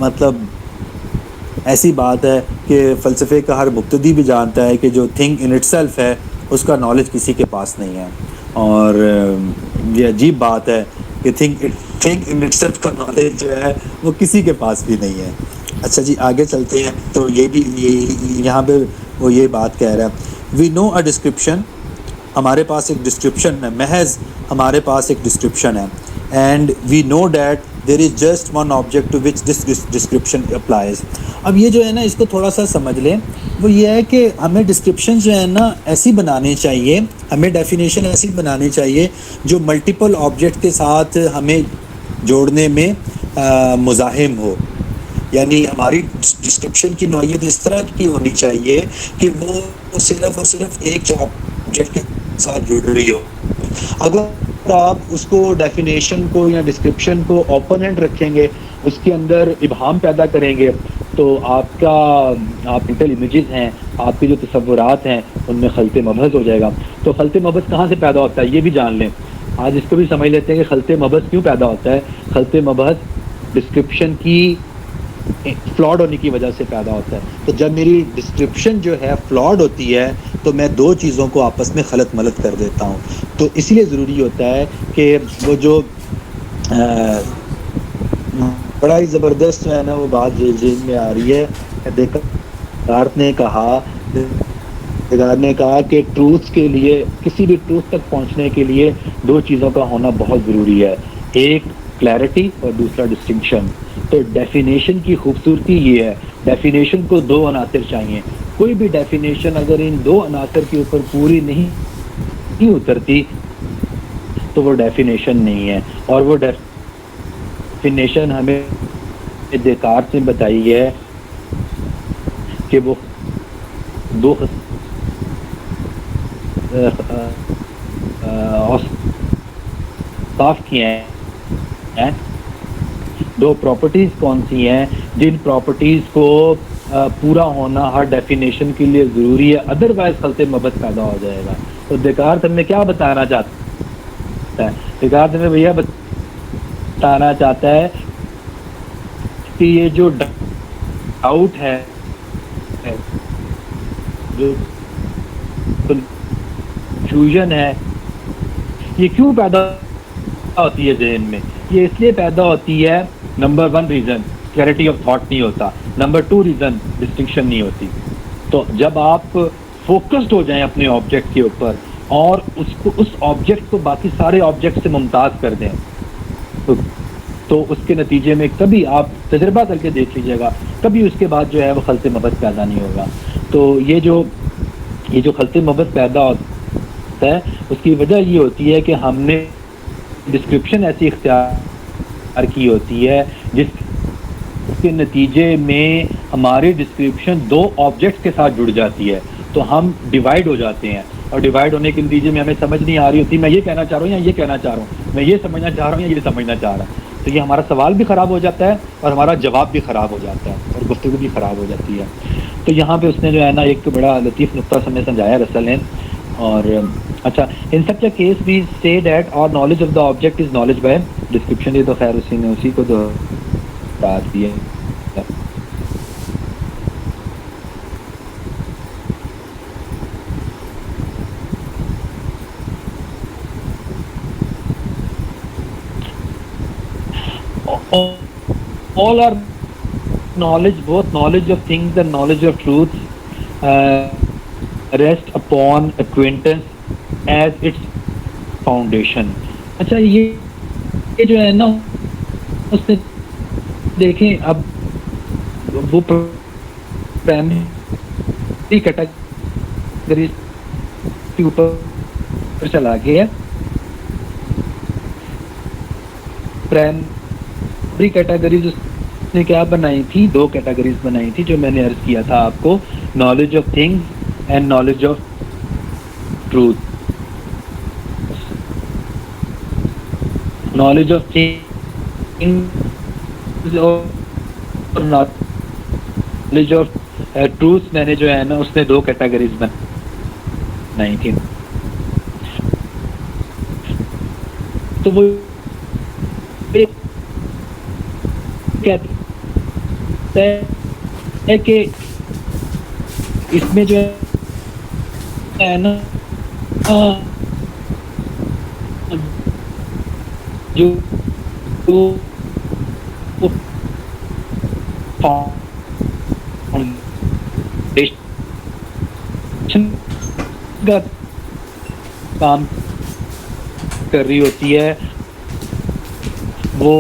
A: مطلب ایسی بات ہے کہ فلسفے کا ہر مبتدی بھی جانتا ہے کہ جو تھنگ ان اٹ سیلف ہے اس کا نالج کسی کے پاس نہیں ہے. اور یہ عجیب بات ہے کہ تھنگ ان اٹ سیلف کا نالج جو ہے وہ کسی کے پاس بھی نہیں ہے. اچھا جی آگے چلتے ہیں. تو یہ بھی یہاں پہ وہ یہ بات کہہ رہا ہے وی نو اے ڈسکرپشن. ہمارے پاس ایک ڈسکرپشن ہے, محض ہمارے پاس ایک ڈسکرپشن ہے. And we know that there is just one object to which this description applies. اب یہ جو ہے نا اس کو تھوڑا سا سمجھ لیں. وہ یہ ہے کہ ہمیں ڈسکرپشن جو ہے نا ایسی بنانی چاہیے, ہمیں ڈیفینیشن ایسی بنانی چاہیے جو ملٹیپل آبجیکٹ کے ساتھ ہمیں جوڑنے میں مزاحم ہو. یعنی ہماری ڈسکرپشن کی نوعیت اس طرح کی ہونی چاہیے کہ وہ صرف اور صرف ایک آبجیکٹ کے ساتھ جڑ رہی ہو. اگر آپ اس کو ڈیفینیشن کو یا ڈسکرپشن کو اوپن اینڈ رکھیں گے, اس کے اندر ابہام پیدا کریں گے, تو آپ مینٹل امیجز ہیں, آپ کے جو تصورات ہیں ان میں خلط مبحث ہو جائے گا. تو خلط مبحث کہاں سے پیدا ہوتا ہے یہ بھی جان لیں. آج اس کو بھی سمجھ لیتے ہیں کہ خلط مبحث کیوں پیدا ہوتا ہے. خلط مبحث ڈسکرپشن کی فلاڈ ہونے کی وجہ سے پیدا ہوتا ہے. تو جب میری ڈسکرپشن جو ہے فلاڈ ہوتی ہے تو میں دو چیزوں کو آپس میں خلط ملط کر دیتا ہوں. تو اسی لیے ضروری ہوتا ہے کہ وہ جو بڑا ہی زبردست جو ہے نا وہ بات ذہن میں آ رہی ہے. دیکارت نے کہا کہ ٹروتھ کے لیے, کسی بھی ٹروتھ تک پہنچنے کے لیے دو چیزوں کا ہونا بہت ضروری ہے, ایک کلیئرٹی اور دوسرا ڈسٹنکشن. تو ڈیفینیشن کی خوبصورتی یہ ہے, ڈیفینیشن کو دو عناصر چاہیے. کوئی بھی ڈیفینیشن اگر ان دو عناصر کے اوپر پوری نہیں اترتی تو وہ ڈیفینیشن نہیں ہے. اور وہ ڈیفینیشن ہمیں دیکارت نے بتائی ہے کہ وہ دو صاف کیے ہیں. دو پراپرٹیز کون سی ہیں جن پراپرٹیز کو پورا ہونا ہر ڈیفینیشن کے لیے ضروری ہے, ادروائز خلط مبحث پیدا ہو جائے گا. تو دیکارت ہمیں کیا بتانا چاہتا ہے؟ دیکارت ہمیں بھیا بتانا چاہتا ہے کہ یہ جو ڈاؤٹ ہے, جو کنفیوژن ہے, یہ کیوں پیدا ہوتی ہے ذہن میں؟ یہ اس لیے پیدا ہوتی ہے, number 1 reason clarity of thought نہیں ہوتا, نمبر 2 ریزن ڈسٹنکشن نہیں ہوتی. تو جب آپ فوکسڈ ہو جائیں اپنے آبجیکٹ کے اوپر اور اس آبجیکٹ کو باقی سارے آبجیکٹ سے ممتاز کر دیں,
C: تو اس کے نتیجے میں کبھی آپ تجربہ کر کے دیکھ لیجیے گا، کبھی اس کے بعد جو ہے وہ خلط مبت پیدا نہیں ہوگا. تو یہ جو خلط مبت پیدا ہوتا ہے اس کی وجہ یہ ہوتی ہے کہ ہم نے ڈسکرپشن ایسی اختیار کی ہوتی ہے جس کے نتیجے میں ہماری ڈسکرپشن دو آبجیکٹس کے ساتھ جڑ جاتی ہے، تو ہم ڈیوائڈ ہو جاتے ہیں، اور ڈیوائڈ ہونے کے نتیجے میں ہمیں سمجھ نہیں آ رہی ہوتی میں یہ کہنا چاہ رہا ہوں یا یہ کہنا چاہ رہا ہوں، میں یہ سمجھنا چاہ رہا ہوں یا یہ سمجھنا چاہ رہا ہوں. تو یہ ہمارا سوال بھی خراب ہو جاتا ہے اور ہمارا جواب بھی خراب ہو جاتا ہے اور گفتگو بھی خراب ہو جاتی ہے. تو یہاں پہ اس نے جو ہے نا ایک بڑا لطیف نقطہ ہمیں سمجھایا رسل نے. اور اچھا، ان سچ اے کیس وی سے دیٹ اور knowledge of the object is knowledge by description. یہ تو خیر اسی نے اسی کو دوہرا دیا. all our knowledge, both knowledge of things and knowledge of truth, rest upon acquaintance as its foundation. اچھا، یہ جو ہے نا اس نے دیکھیں اب وہ پرائمری کیٹیگری کے اوپر چلا گیا. پرائمری کیٹیگریز اس نے کیا بنائی تھی؟ دو کیٹیگریز بنائی تھی جو میں نے عرض کیا تھا آپ کو، knowledge of things and knowledge of truth. Knowledge of things اور نالج آف ٹروتھ میں نے جو ہے نا اس نے دو کیٹیگریز بنائی تھی. تو وہ کہتے ہیں کہ اس میں جو ہے نا جو کا کام کر رہی ہوتی ہے وہ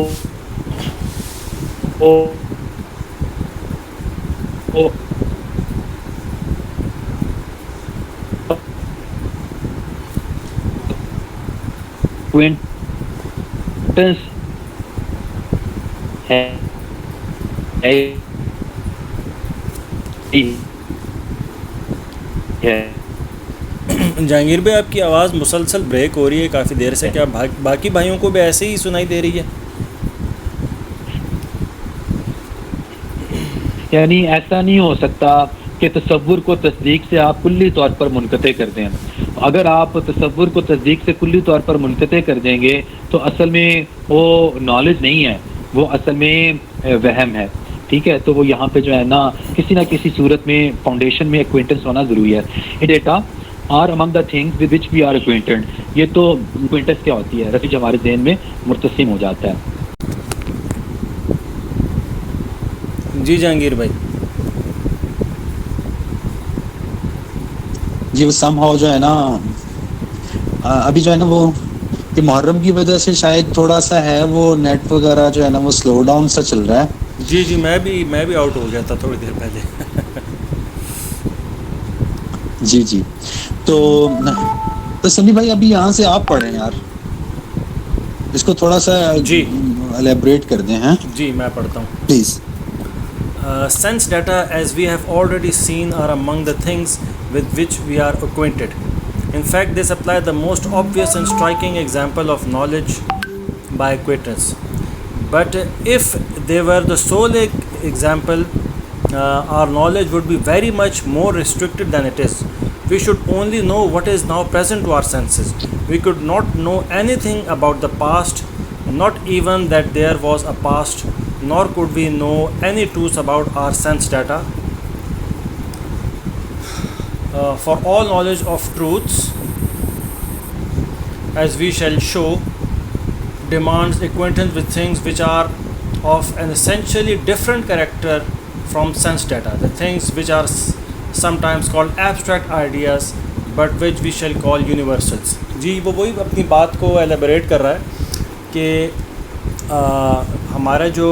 B: جہانگیر بھائی آپ کی آواز مسلسل بریک ہو رہی ہے کافی دیر سے، کیا باقی بھائیوں کو بھی ایسے ہی سنائی دے رہی ہے؟
C: یعنی ایسا نہیں ہو سکتا کہ تصور کو تصدیق سے آپ کلی طور پر منقطع کر دیں. اگر آپ تصور کو تصدیق سے کلی طور پر منقطع کر دیں گے تو اصل میں وہ نالج نہیں ہے، وہ اصل میں وہم ہے. ٹھیک ہے، تو وہ یہاں پہ جو ہے نا کسی نہ کسی صورت میں فاؤنڈیشن میں ایکوینٹنس ہونا ضروری ہے. Data are among the things with which we are acquainted. یہ تو ایکوینٹنس کیا ہوتی ہے؟ رفیع ہمارے ذہن میں مرتسم ہو جاتا ہے.
B: جی جہانگیر بھائی.
A: جی وہ سم ہاؤ جو ہے نا ابھی جو ہے نا وہ کہ محرم کی وجہ سے شاید تھوڑا سا ہے وہ نیٹ وغیرہ جو ہے نا وہ سلو ڈاؤن سا چل رہا ہے.
B: جی میں بھی آؤٹ ہو گیا تھا تھوڑی دیر پہلے.
A: جی تو سمی بھائی ابھی یہاں سے آپ پڑھیں یار، اس کو تھوڑا سا
B: جی
A: الیبریٹ کر دیں. ہیں
B: جی میں پڑھتا ہوں
A: please.
B: Sense data, as we have already seen, are among the things with which we are acquainted. In fact, they supply the most obvious and striking example of knowledge by acquaintance. But if they were the sole example, our knowledge would be very much more restricted than it is. We should only know what is now present to our senses. We could not know anything about the past, not even that there was a past, nor could we know any truths about our sense data. For all knowledge of truths, as we shall show, demands acquaintance with things which are of an essentially different character from sense data, the things which are sometimes called abstract ideas but which we shall call universals. جی وہ وہی اپنی بات کو ایلیبریٹ کر رہا ہے کہ ہمارا جو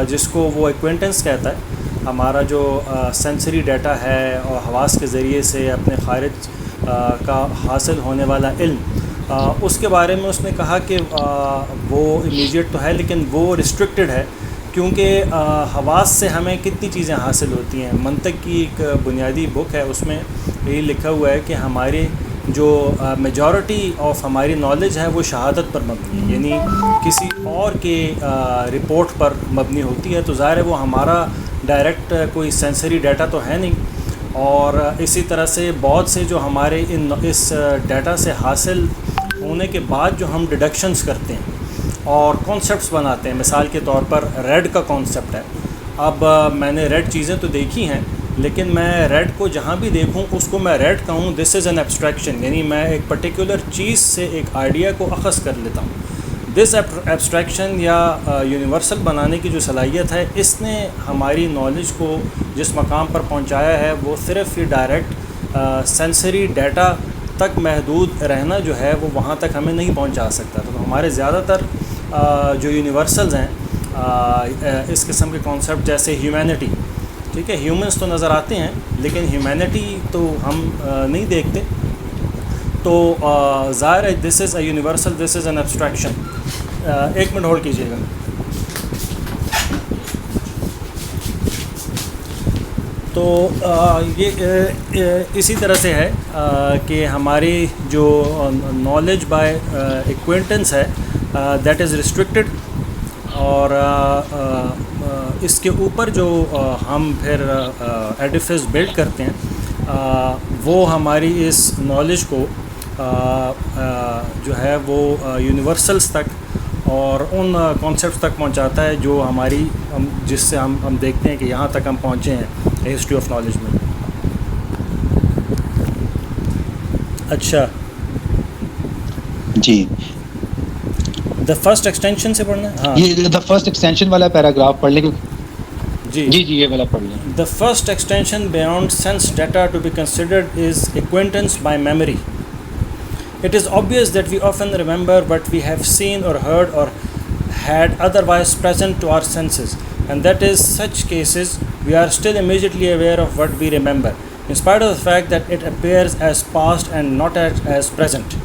B: جس کو وہ ایکوینٹنس کہتا ہے، ہمارا جو سینسری ڈیٹا ہے اور حواس کے ذریعے سے اپنے خارج کا حاصل ہونے والا علم، اس کے بارے میں اس نے کہا کہ وہ امیجیٹ تو ہے لیکن وہ ریسٹرکٹڈ ہے، کیونکہ حواس سے ہمیں کتنی چیزیں حاصل ہوتی ہیں. منطق کی ایک بنیادی بک ہے، اس میں یہی لکھا ہوا ہے کہ ہماری جو میجورٹی آف ہماری نالج ہے وہ شہادت پر مبنی ہے، یعنی کسی اور کے رپورٹ پر مبنی ہوتی ہے. تو ظاہر ہے وہ ہمارا ڈائریکٹ کوئی سینسری ڈیٹا تو ہے نہیں. اور اسی طرح سے بہت سے جو ہمارے اس ڈیٹا سے حاصل ہونے کے بعد جو ہم ڈیڈکشنز کرتے ہیں اور کانسیپٹس بناتے ہیں، مثال کے طور پر ریڈ کا کانسیپٹ ہے. اب میں نے ریڈ چیزیں تو دیکھی ہیں، لیکن میں ریڈ کو جہاں بھی دیکھوں اس کو میں ریڈ کہوں، دس از این ایبسٹریکشن، یعنی میں ایک پرٹیکولر چیز سے ایک آئیڈیا کو اخذ کر لیتا ہوں. دس ایبسٹریکشن یا یونیورسل بنانے کی جو صلاحیت ہے، اس نے ہماری نالج کو جس مقام پر پہنچایا ہے وہ صرف یہ ڈائریکٹ سینسری ڈیٹا تک محدود رہنا جو ہے وہ وہاں تک ہمیں نہیں پہنچا سکتا. تو ہمارے زیادہ تر جو یونیورسلز ہیں اس قسم کے کانسیپٹ جیسے ہیومینٹی، ٹھیک ہے، ہیومنس تو نظر آتے ہیں لیکن ہیومینٹی تو ہم نہیں دیکھتے. تو ظاہر ہے this is a universal, this is an abstraction. ایک منٹ ہولڈ کیجیے گا. تو یہ اسی طرح سے ہے کہ ہماری جو نالج بائی ایکوینٹنس ہے دیٹ از ریسٹرکٹڈ، اور اس کے اوپر جو ہم پھر ایڈیفس بلڈ کرتے ہیں وہ ہماری اس نالج کو جو ہے وہ یونیورسلس تک اور ان کانسیپٹس تک پہنچاتا ہے جو ہماری جس سے ہم دیکھتے ہیں کہ یہاں تک ہم پہنچے ہیں ہسٹری آف نالج میں. اچھا
C: جی،
B: دا فرسٹ ایکسٹینشن سے پڑھنا ہے. ہاں
C: یہ دا فرسٹ ایکسٹینشن والا پیراگراف پڑھ لیں.
B: جی
C: جی یہ والا پڑھ لیں.
B: The first extension beyond sense data to be considered is acquaintance by memory. It is obvious that we often remember what we have seen or heard or had otherwise present to our senses, and that in such cases we are still immediately aware of what we remember, in spite of the fact that it appears as past and not as present.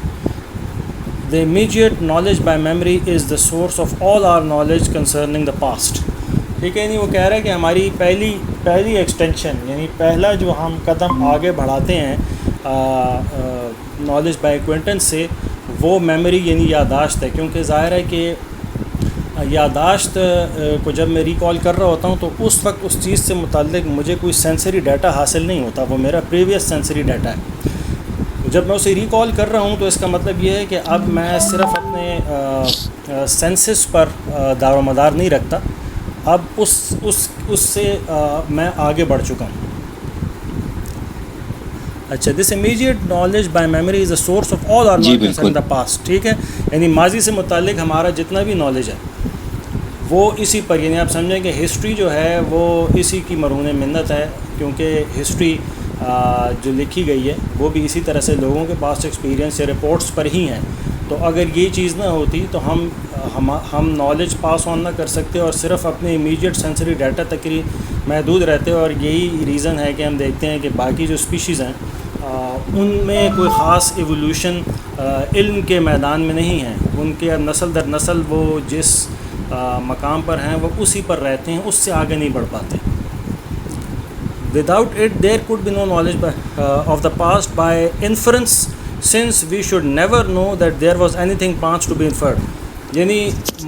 B: The immediate knowledge by memory is the source of all our knowledge concerning the past. ٹھیک ہے، نہیں وہ کہہ رہا ہے کہ ہماری پہلی ایکسٹینشن یعنی پہلا جو ہم قدم آگے بڑھاتے ہیں نالج بائی ایکوینٹنس سے، وہ میموری یعنی یادداشت ہے. کیونکہ ظاہر ہے کہ یادداشت کو جب میں ریکال کر رہا ہوتا ہوں تو اس وقت اس چیز سے متعلق مجھے کوئی سینسری ڈیٹا حاصل نہیں ہوتا، وہ میرا پریویس سینسری ڈیٹا ہے. جب میں اسے ریکال کر رہا ہوں تو اس کا مطلب یہ ہے کہ اب میں صرف اپنے سینسز پر دار و مدار نہیں رکھتا، اب اس سے میں آگے بڑھ چکا ہوں. اچھا، this immediate knowledge by memory is a source of all our knowledge in the past. ٹھیک ہے، یعنی ماضی سے متعلق ہمارا جتنا بھی نالج ہے وہ اسی پر، یعنی آپ سمجھیں کہ ہسٹری جو ہے وہ اسی کی مرہون منت ہے، کیونکہ ہسٹری جو لکھی گئی ہے وہ بھی اسی طرح سے لوگوں کے پاس ایکسپیرینس یا رپورٹس پر ہی ہیں. تو اگر یہ چیز نہ ہوتی تو ہم نالج پاس آن نہ کر سکتے اور صرف اپنے امیجیٹ سینسری ڈیٹا تک ہی محدود رہتے. اور یہی ریزن ہے کہ ہم دیکھتے ہیں کہ باقی جو اسپیشیز ہیں ان میں کوئی خاص ایولیوشن علم کے میدان میں نہیں ہے. ان کے نسل در نسل وہ جس مقام پر ہیں وہ اسی پر رہتے ہیں، اس سے آگے نہیں بڑھ پاتے. Without it there could be no knowledge of the past by inference, since we should never know that there was anything past to be inferred. یعنی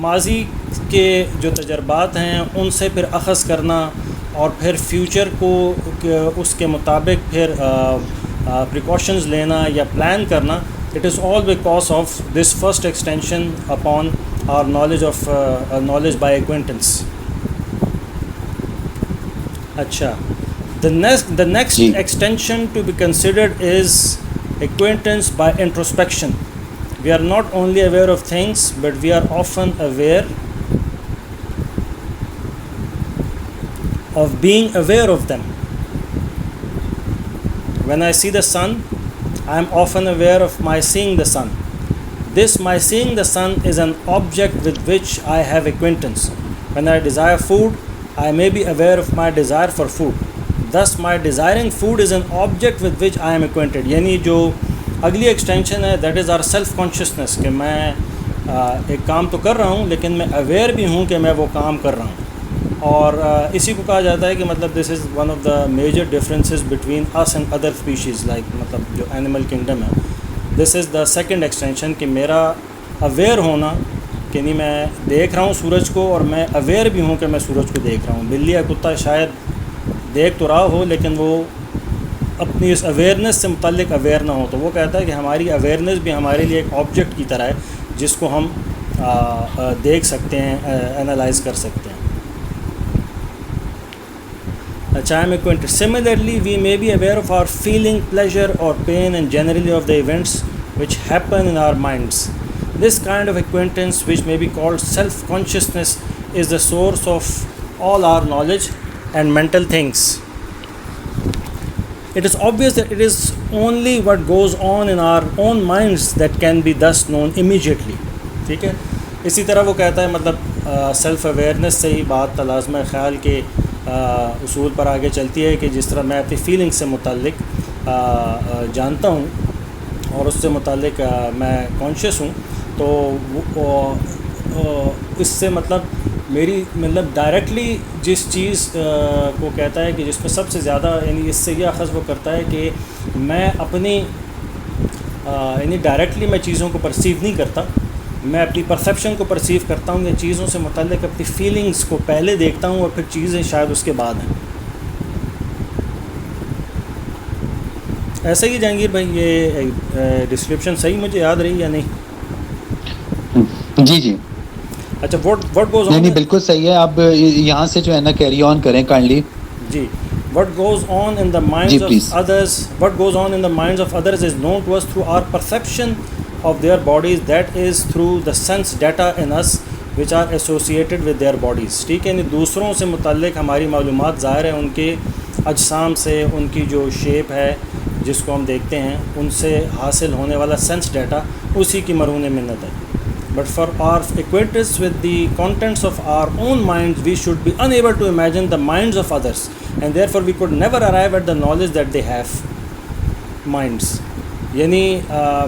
B: ماضی کے جو تجربات ہیں ان سے پھر اخذ کرنا اور پھر فیوچر کو اس کے مطابق پھر پریکاشنز لینا یا پلان کرنا، it is all because of this first extension upon our knowledge by acquaintance. اچھا، the next extension to be considered is acquaintance by introspection. We are not only aware of things, but we are often aware of being aware of them. When I see the sun, I am often aware of my seeing the sun. This my seeing the sun is an object with which I have acquaintance. When I desire food, I may be aware of my desire for food. Thus my desiring food is an object with which I am acquainted. یعنی جو اگلی ایکسٹینشن ہے that is our self consciousness کہ میں ایک کام تو کر رہا ہوں لیکن میں اویئر بھی ہوں کہ میں وہ کام کر رہا ہوں. اور اسی کو کہا جاتا ہے کہ مطلب this is one of the major differences between us and other species like مطلب جو اینیمل کنگڈم ہے. This is the second extension کہ میرا اویئر ہونا کہ نہیں میں دیکھ رہا ہوں سورج کو اور میں اویئر بھی ہوں کہ میں سورج کو دیکھ رہا ہوں. بلی یا کتا شاید دیکھ تو رہا ہو لیکن وہ اپنی اس اویئرنیس سے متعلق اویئر نہ ہو. تو وہ کہتا ہے کہ ہماری اویئرنیس بھی ہمارے لیے ایک آبجیکٹ کی طرح ہے جس کو ہم دیکھ سکتے ہیں, انالائز کر سکتے ہیں. اچھا, I'm acquainted. Similarly, we may be aware of our feeling pleasure or pain and generally of the events which happen in our minds. This kind of acquaintance, which may be called self-consciousness, is the source of all our knowledge and mental things. It is obvious that it is only what goes on in our own minds that can be thus known immediately. ٹھیک ہے. اسی طرح وہ کہتا ہے مطلب سیلف اویئرنیس سے ہی بات تلازمہ خیال کے اصول پر آگے چلتی ہے کہ جس طرح میں اپنی فیلنگ سے متعلق جانتا ہوں اور اس سے متعلق میں کانشیس ہوں, تو اس سے مطلب میری مطلب ڈائریکٹلی جس چیز کو کہتا ہے کہ جس میں سب سے زیادہ یعنی اس سے یہ اخذ وہ کرتا ہے کہ میں اپنی یعنی ڈائریکٹلی میں چیزوں کو پرسیو نہیں کرتا, میں اپنی پرسیپشن کو پرسیو کرتا ہوں, یا چیزوں سے متعلق اپنی فیلنگس کو پہلے دیکھتا ہوں اور پھر چیزیں شاید اس کے بعد ہیں. ایسا ہی جہانگیر بھائی یہ ڈسکرپشن صحیح مجھے یاد رہی یا نہیں؟
C: جی جی
B: اچھا, what goes on
C: نہیں بالکل صحیح ہے. آپ یہاں سے جو ہے نا کیری آن کریں کائنڈلی.
B: جی, what goes on in the minds of others, what goes on in the minds of others is known to us through our perception of their bodies, that is through the sense data in us which are associated with their bodies. ٹھیک ہے, یعنی دوسروں سے متعلق ہماری معلومات ظاہر ہے ان کے اجسام سے, ان کی جو شیپ ہے جس کو ہم دیکھتے ہیں ان سے حاصل ہونے والا سینس ڈیٹا اسی کی مرہون منت ہے. But for our acquaintance with the contents of our own minds, we should be unable to imagine the minds of others, and therefore we could never arrive at the knowledge that they have minds. یعنی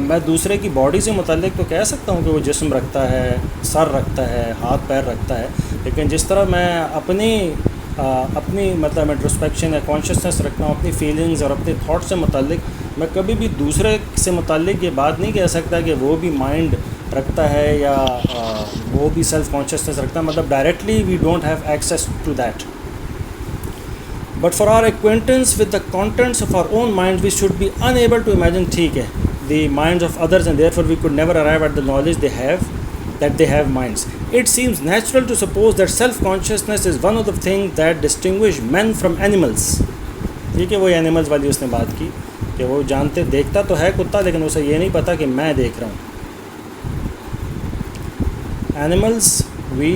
B: میں دوسرے کی باڈی سے متعلق تو کہہ سکتا ہوں کہ وہ جسم رکھتا ہے, سر رکھتا ہے, ہاتھ پیر رکھتا ہے, لیکن جس طرح میں اپنی مطلب انٹروسپیکشن یا کانشیسنس رکھتا ہوں اپنی فیلنگز اور اپنے تھاٹ سے متعلق, میں کبھی بھی دوسرے سے متعلق یہ بات نہیں کہہ سکتا کہ وہ بھی مائنڈ رکھتا ہے یا وہ بھی سیلف کانشیسنس رکھتا ہے. مطلب directly we don't have access to that. But for our acquaintance with the contents of our own minds, we should be unable to imagine ٹھیک ہے the minds of others, and therefore we could never arrive at the knowledge that they have minds. It seems natural to suppose that self-consciousness is one of the things that distinguish men from animals. ٹھیک ہے, وہی اینیملز والی اس نے بات کی کہ وہ جانتے دیکھتا تو ہے کتا لیکن اسے یہ نہیں پتا کہ میں دیکھ رہا ہوں. Animals, we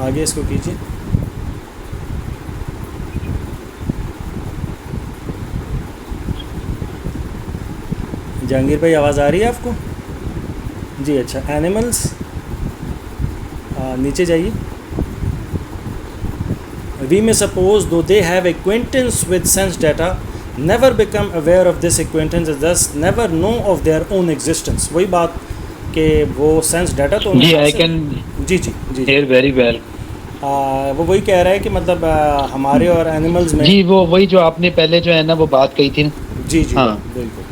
B: آگے اس کو کیجیے. جہانگیر بھائی آواز آ رہی ہے آپ کو؟ جی اچھا. اینیملس نیچے جائیے. We may suppose, though they have acquaintance with sense data, never become aware of this acquaintance and thus never know of their own existence. وہی بات کہ وہ سینس ڈیٹا تو
C: جی آئی کین
B: جی
C: ہیئر ویری ویل.
B: وہ وہی کہہ رہا ہے کہ مطلب ہمارے اور اینیملز میں
C: جی وہ وہی جو آپ نے پہلے جو ہے نا وہ بات کہی تھی.
B: جی جی بالکل.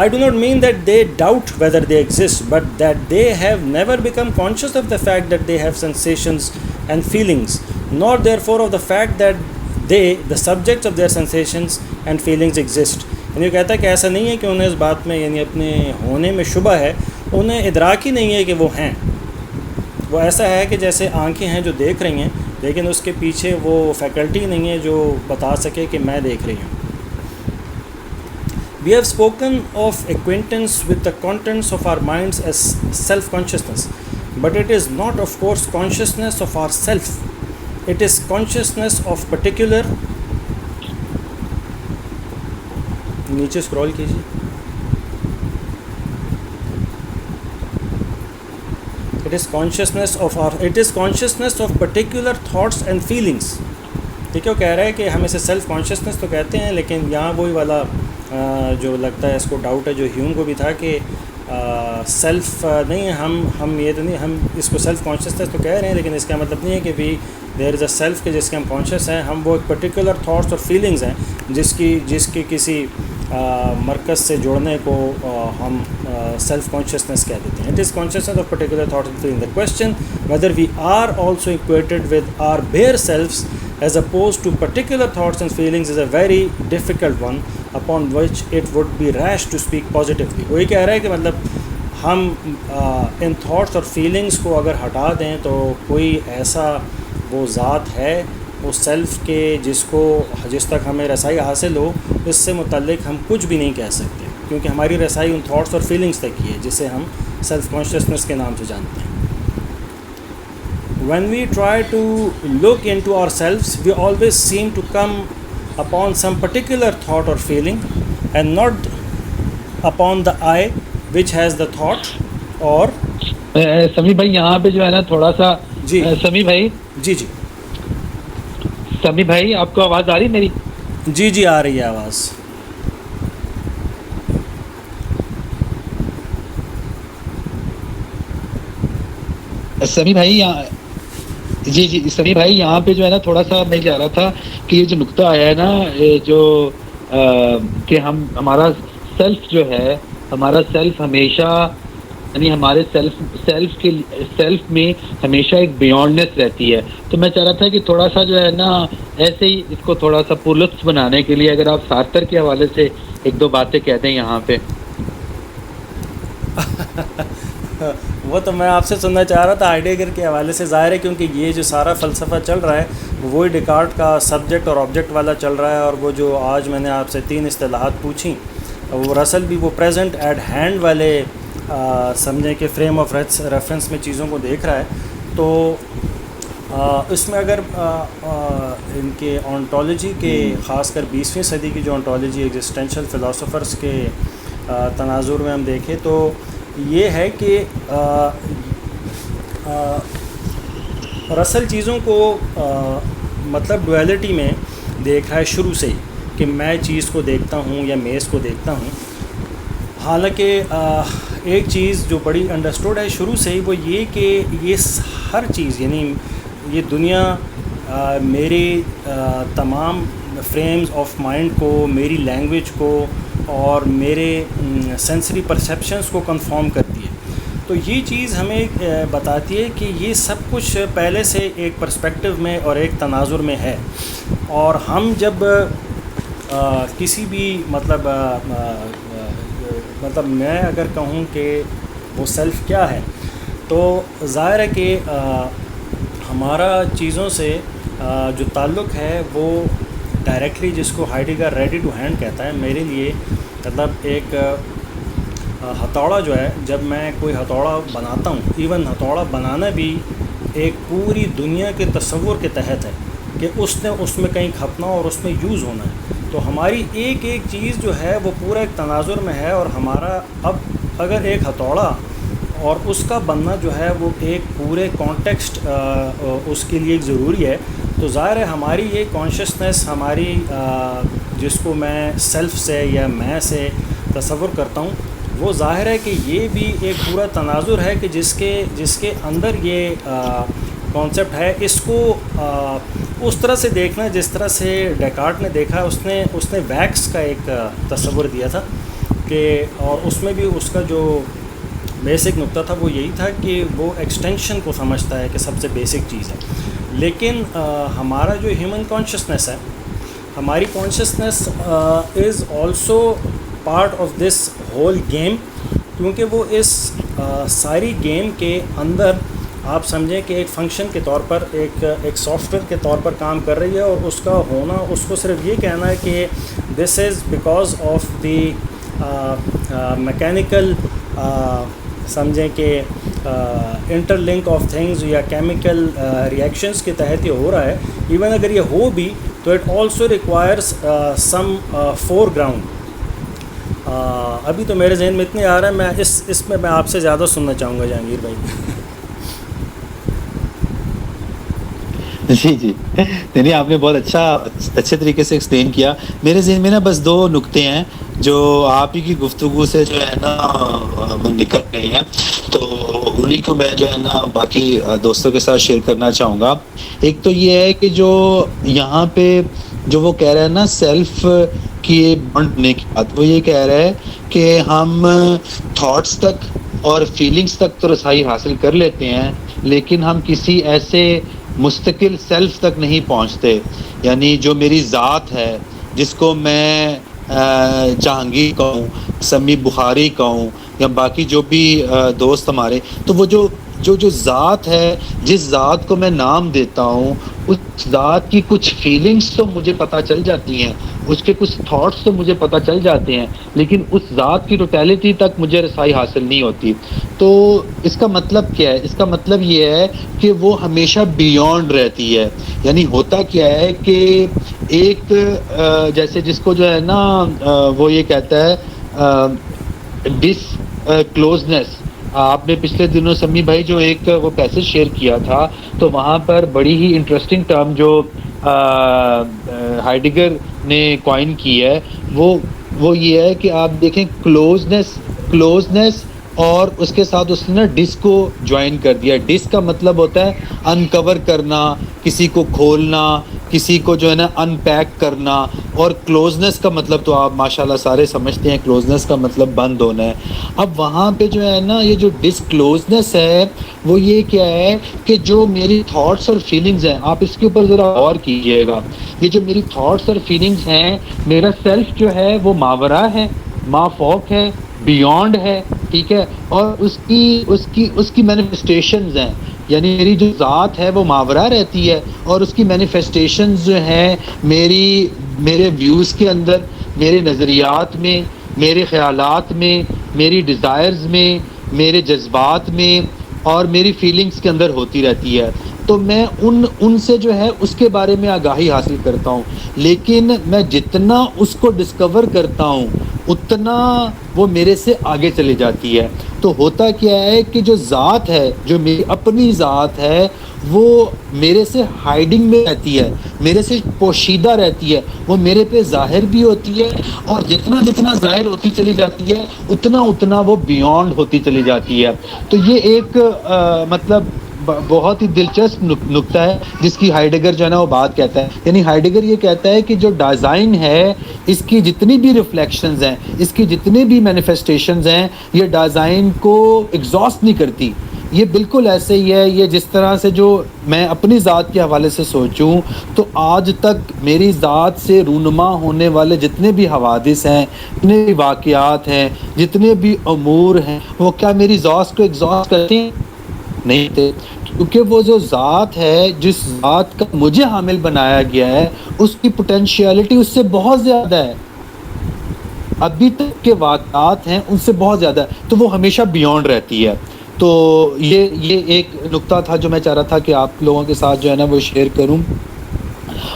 B: I do not mean that they doubt whether they exist, but that they have never become conscious of the fact that they have sensations and feelings, nor therefore of the fact that they, the subjects of their sensations and feelings, exist. یعنی کہتا ہے کہ ایسا نہیں ہے کہ انہیں اس بات میں یعنی اپنے ہونے میں شبہ ہے, انہیں ادراک ہی نہیں ہے کہ وہ ہیں. وہ ایسا ہے کہ جیسے آنکھیں ہیں جو دیکھ رہی ہیں لیکن اس کے پیچھے وہ فیکلٹی نہیں ہے جو بتا سکے کہ میں دیکھ رہی ہوں. We have spoken of acquaintance with the contents of our minds as self-consciousness, but it is not, of course, consciousness of ourself. It is consciousness of particular. نیچے اسکرول کیجیے. It is consciousness of particular thoughts and feelings. ٹھیک ہے, وہ کہہ رہا ہے کہ ہم اسے سیلف کانشیسنس تو کہتے ہیں, لیکن یہاں وہی والا جو لگتا ہے اس کو ڈاؤٹ ہے جو ہیوم کو بھی تھا کہ سیلف نہیں, ہم یہ تو نہیں, ہم اس کو سیلف کانشیسنس تو کہہ رہے ہیں لیکن اس کا مطلب نہیں ہے کہ بھی دیر از اے سیلف کے جس کے ہم کانشیس ہیں. ہم وہ ایک پرٹیکولر تھاٹس اور فیلنگز ہیں جس کی کسی مرکز سے جوڑنے کو ہم سیلف کانشیسنس کہہ دیتے ہیں. It is consciousness of particular thoughts and feeling. The question whether we are also acquainted with our bare selves as opposed to particular thoughts and feelings is a very difficult one upon which it would be rash to speak positively. وہی کہہ رہا ہے کہ مطلب ہم ان تھاٹس اور فیلنگس کو اگر ہٹا دیں تو کوئی ایسا وہ ذات ہے اس سیلف کے جس تک ہمیں رسائی حاصل ہو, اس سے متعلق ہم کچھ بھی نہیں کہہ سکتے, کیونکہ ہماری رسائی ان تھاٹس اور فیلنگس تک ہی ہے جسے ہم سیلف کانشیسنس کے نام سے جانتے ہیں. When we try to look into ourselves, we always seem to come upon some particular thought or feeling and not upon the I which has the thought. اور
C: سمی بھائی یہاں پہ جو ہے نا تھوڑا سا
B: جی
C: سمی بھائی
B: جی
C: سمی بھائی آپ کو آواز آ رہی میری؟
B: جی آ رہی ہے آواز.
C: سمی بھائی جی سمی بھائی یہاں پہ جو ہے نا تھوڑا سا میں چاہ رہا تھا کہ یہ جو نقطہ آیا ہے نا جو کہ ہمارا سیلف جو ہے, ہمارا سیلف ہمیشہ یعنی ہمارے سیلف میں ہمیشہ ایک بیونڈنس رہتی ہے. تو میں چاہ رہا تھا کہ تھوڑا سا جو ہے نا ایسے ہی اس کو تھوڑا سا پرلطف بنانے کے لیے اگر آپ سارتر کے حوالے سے ایک دو باتیں کہہ دیں یہاں پہ.
B: وہ تو میں آپ سے سننا چاہ رہا تھا آئیڈیگر کے حوالے سے. ظاہر ہے کیونکہ یہ جو سارا فلسفہ چل رہا ہے وہی ڈیکارٹ کا سبجیکٹ اور آبجیکٹ والا چل رہا ہے, اور وہ جو آج میں نے آپ سے 3 اصطلاحات پوچھیں وہ رسل بھی وہ پریزنٹ ایٹ ہینڈ والے سمجھیں کہ فریم آف ریفرنس میں چیزوں کو دیکھ رہا ہے. تو اس میں اگر ان کے آنٹولوجی کے خاص کر 20ویں صدی کی جو آنٹولوجی ایگزسٹینشل فلاسفرس کے تناظر میں ہم دیکھیں تو یہ ہے کہ رسل چیزوں کو مطلب ڈویلٹی میں دیکھ رہا ہے شروع سے ہی کہ میں چیز کو دیکھتا ہوں یا میز کو دیکھتا ہوں. حالانکہ ایک چیز جو بڑی انڈرسٹوڈ ہے شروع سے ہی وہ یہ کہ یہ ہر چیز یعنی یہ دنیا میری تمام فریمز آف مائنڈ کو, میری لینگویج کو اور میرے سینسری پرسیپشنز کو کنفارم کرتی ہے. تو یہ چیز ہمیں بتاتی ہے کہ یہ سب کچھ پہلے سے ایک پرسپیکٹو میں اور ایک تناظر میں ہے. اور ہم جب کسی بھی مطلب میں اگر کہوں کہ وہ سیلف کیا ہے تو ظاہر ہے کہ ہمارا چیزوں سے جو تعلق ہے وہ ڈائریکٹلی, جس کو ہائیڈگر ریڈی ٹو ہینڈ کہتا ہے, میرے لیے مطلب ایک ہتھوڑا جو ہے, جب میں کوئی ہتھوڑا بناتا ہوں, ایون ہتھوڑا بنانا بھی ایک پوری دنیا کے تصور کے تحت ہے کہ اس میں کہیں کھپنا اور اس میں یوز ہونا ہے. تو ہماری ایک چیز جو ہے وہ پورا ایک تناظر میں ہے, اور ہمارا اب اگر ایک ہتھوڑا اور اس کا بننا جو ہے وہ ایک پورے کانٹیکسٹ اس کے لیے ضروری ہے. تو ظاہر ہے ہماری یہ کانشیسنس ہماری جس کو میں سیلف سے یا میں سے تصور کرتا ہوں, وہ ظاہر ہے کہ یہ بھی ایک پورا تناظر ہے کہ جس کے اندر یہ کانسیپٹ ہے. اس کو اس طرح سے دیکھنا جس طرح سے ڈیکارٹ نے دیکھا. اس نے ویکس کا ایک تصور دیا تھا کہ, اور اس میں بھی اس کا جو بیسک نقطہ تھا وہ یہی تھا کہ وہ ایکسٹینشن کو سمجھتا ہے کہ سب سے بیسک چیز ہے. لیکن ہمارا جو ہیومن کانشیسنس ہے, ہماری consciousness is also part of this whole game, کیونکہ وہ اس ساری گیم کے اندر آپ سمجھیں کہ ایک فنکشن کے طور پر ایک سافٹ ویئر کے طور پر کام کر رہی ہے. اور اس کا ہونا, اس کو صرف یہ کہنا ہے کہ this is because of the mechanical سمجھیں کہ انٹر لنک آف تھنگز یا کیمیکل ریئیکشنز کے تحت یہ ہو رہا ہے. ایون اگر یہ ہو بھی تو it also requires some foreground. ابھی تو میرے ذہن میں اتنے آ رہا ہے, میں اس میں میں آپ سے زیادہ سننا چاہوں گا جہانگیر بھائی.
A: جی جی نہیں آپ نے بہت اچھے طریقے سے ایکسپلین کیا. میرے ذہن میں نا بس 2 نقطے ہیں جو آپ ہی کی گفتگو سے جو ہے نا وہ نکل گئے ہیں, تو انہیں کو میں جو ہے نا باقی دوستوں کے ساتھ شیئر کرنا چاہوں گا. ایک تو یہ ہے کہ جو یہاں پہ جو وہ کہہ رہا ہے نا سیلف کی بانڈنے کی بات, وہ یہ کہہ رہا ہے کہ ہم تھاٹس تک اور فیلنگز تک تو رسائی حاصل کر لیتے ہیں, لیکن ہم کسی ایسے مستقل سیلف تک نہیں پہنچتے. یعنی جو میری ذات ہے, جس کو میں جہانگیر کہوں, سمی بخاری کہوں, یا باقی جو بھی دوست ہمارے, تو وہ جو ذات ہے, جس ذات کو میں نام دیتا ہوں, اس ذات کی کچھ فیلنگز تو مجھے پتہ چل جاتی ہیں, اس کے کچھ تھاٹس تو مجھے پتہ چل جاتے ہیں, لیکن اس ذات کی ٹوٹیلٹی تک مجھے رسائی حاصل نہیں ہوتی. تو اس کا مطلب کیا ہے؟ اس کا مطلب یہ ہے کہ وہ ہمیشہ بیونڈ رہتی ہے. یعنی ہوتا کیا ہے کہ ایک جیسے جس کو جو ہے نا وہ یہ کہتا ہے ڈس کلوزنس. آپ نے پچھلے دنوں سمی بھائی جو ایک وہ پیسج شیئر کیا تھا, تو وہاں پر بڑی ہی انٹرسٹنگ ٹرم جو ہائیڈگر نے کوائن کی ہے, وہ یہ ہے کہ آپ دیکھیں کلوزنس اور اس کے ساتھ اس نے نا ڈس کو جوائن کر دیا. ڈس کا مطلب ہوتا ہے انکور کرنا, کسی کو کھولنا, کسی کو جو ہے نا ان پیک کرنا, اور کلوزنس کا مطلب تو آپ ماشاءاللہ سارے سمجھتے ہیں, کلوزنس کا مطلب بند ہونا ہے. اب وہاں پہ جو ہے نا یہ جو ڈسکلوزنس ہے وہ یہ کیا ہے کہ جو میری تھاٹس اور فیلنگز ہیں, آپ اس کے اوپر ذرا غور کیجئے گا, یہ جو میری تھاٹس اور فیلنگز ہیں, میرا سیلف جو ہے وہ ماورا ہے, مافوق ہے, بیونڈ ہے, ٹھیک ہے, اور اس کی مینیفیسٹیشنز ہیں. یعنی میری جو ذات ہے وہ ماورا رہتی ہے, اور اس کی مینیفیسٹیشنز جو ہیں میرے ویوز کے اندر, میرے نظریات میں, میرے خیالات میں, میری ڈیزائرز میں, میرے جذبات میں اور میری فیلنگز کے اندر ہوتی رہتی ہے. تو میں ان سے جو ہے اس کے بارے میں آگاہی حاصل کرتا ہوں, لیکن میں جتنا اس کو ڈسکور کرتا ہوں اتنا وہ میرے سے آگے چلی جاتی ہے. تو ہوتا کیا ہے کہ جو ذات ہے, جو میری اپنی ذات ہے, وہ میرے سے ہائیڈنگ میں رہتی ہے, میرے سے پوشیدہ رہتی ہے, وہ میرے پہ ظاہر بھی ہوتی ہے, اور جتنا ظاہر ہوتی چلی جاتی ہے اتنا وہ بیونڈ ہوتی چلی جاتی ہے. تو یہ ایک مطلب بہت ہی دلچسپ نکتہ ہے جس کی ہائیڈگر جو ہے نا وہ بات کہتا ہے. یعنی ہائیڈگر یہ کہتا ہے کہ جو ڈیزائن ہے, اس کی جتنی بھی ریفلیکشنز ہیں, اس کی جتنی بھی مینیفیسٹیشنز ہیں, یہ ڈیزائن کو ایگزاسٹ نہیں کرتی. یہ بالکل ایسے ہی ہے, یہ جس طرح سے جو میں اپنی ذات کے حوالے سے سوچوں تو آج تک میری ذات سے رونما ہونے والے جتنے بھی حوادث ہیں, جتنے بھی واقعات ہیں, جتنے بھی امور ہیں, وہ کیا میری ذات کو ایگزاسٹ کرتے ہیں؟ نہیں تھے. کیونکہ وہ جو ذات ہے, جس ذات کا مجھے حامل بنایا گیا ہے, اس کی پوٹینشیلٹی اس سے بہت زیادہ ہے, ابھی تک کے واقعات ہیں ان سے بہت زیادہ ہے, تو وہ ہمیشہ بیونڈ رہتی ہے. تو یہ ایک نکتہ تھا جو میں چاہ رہا تھا کہ آپ لوگوں کے ساتھ جو ہے نا وہ شیئر کروں.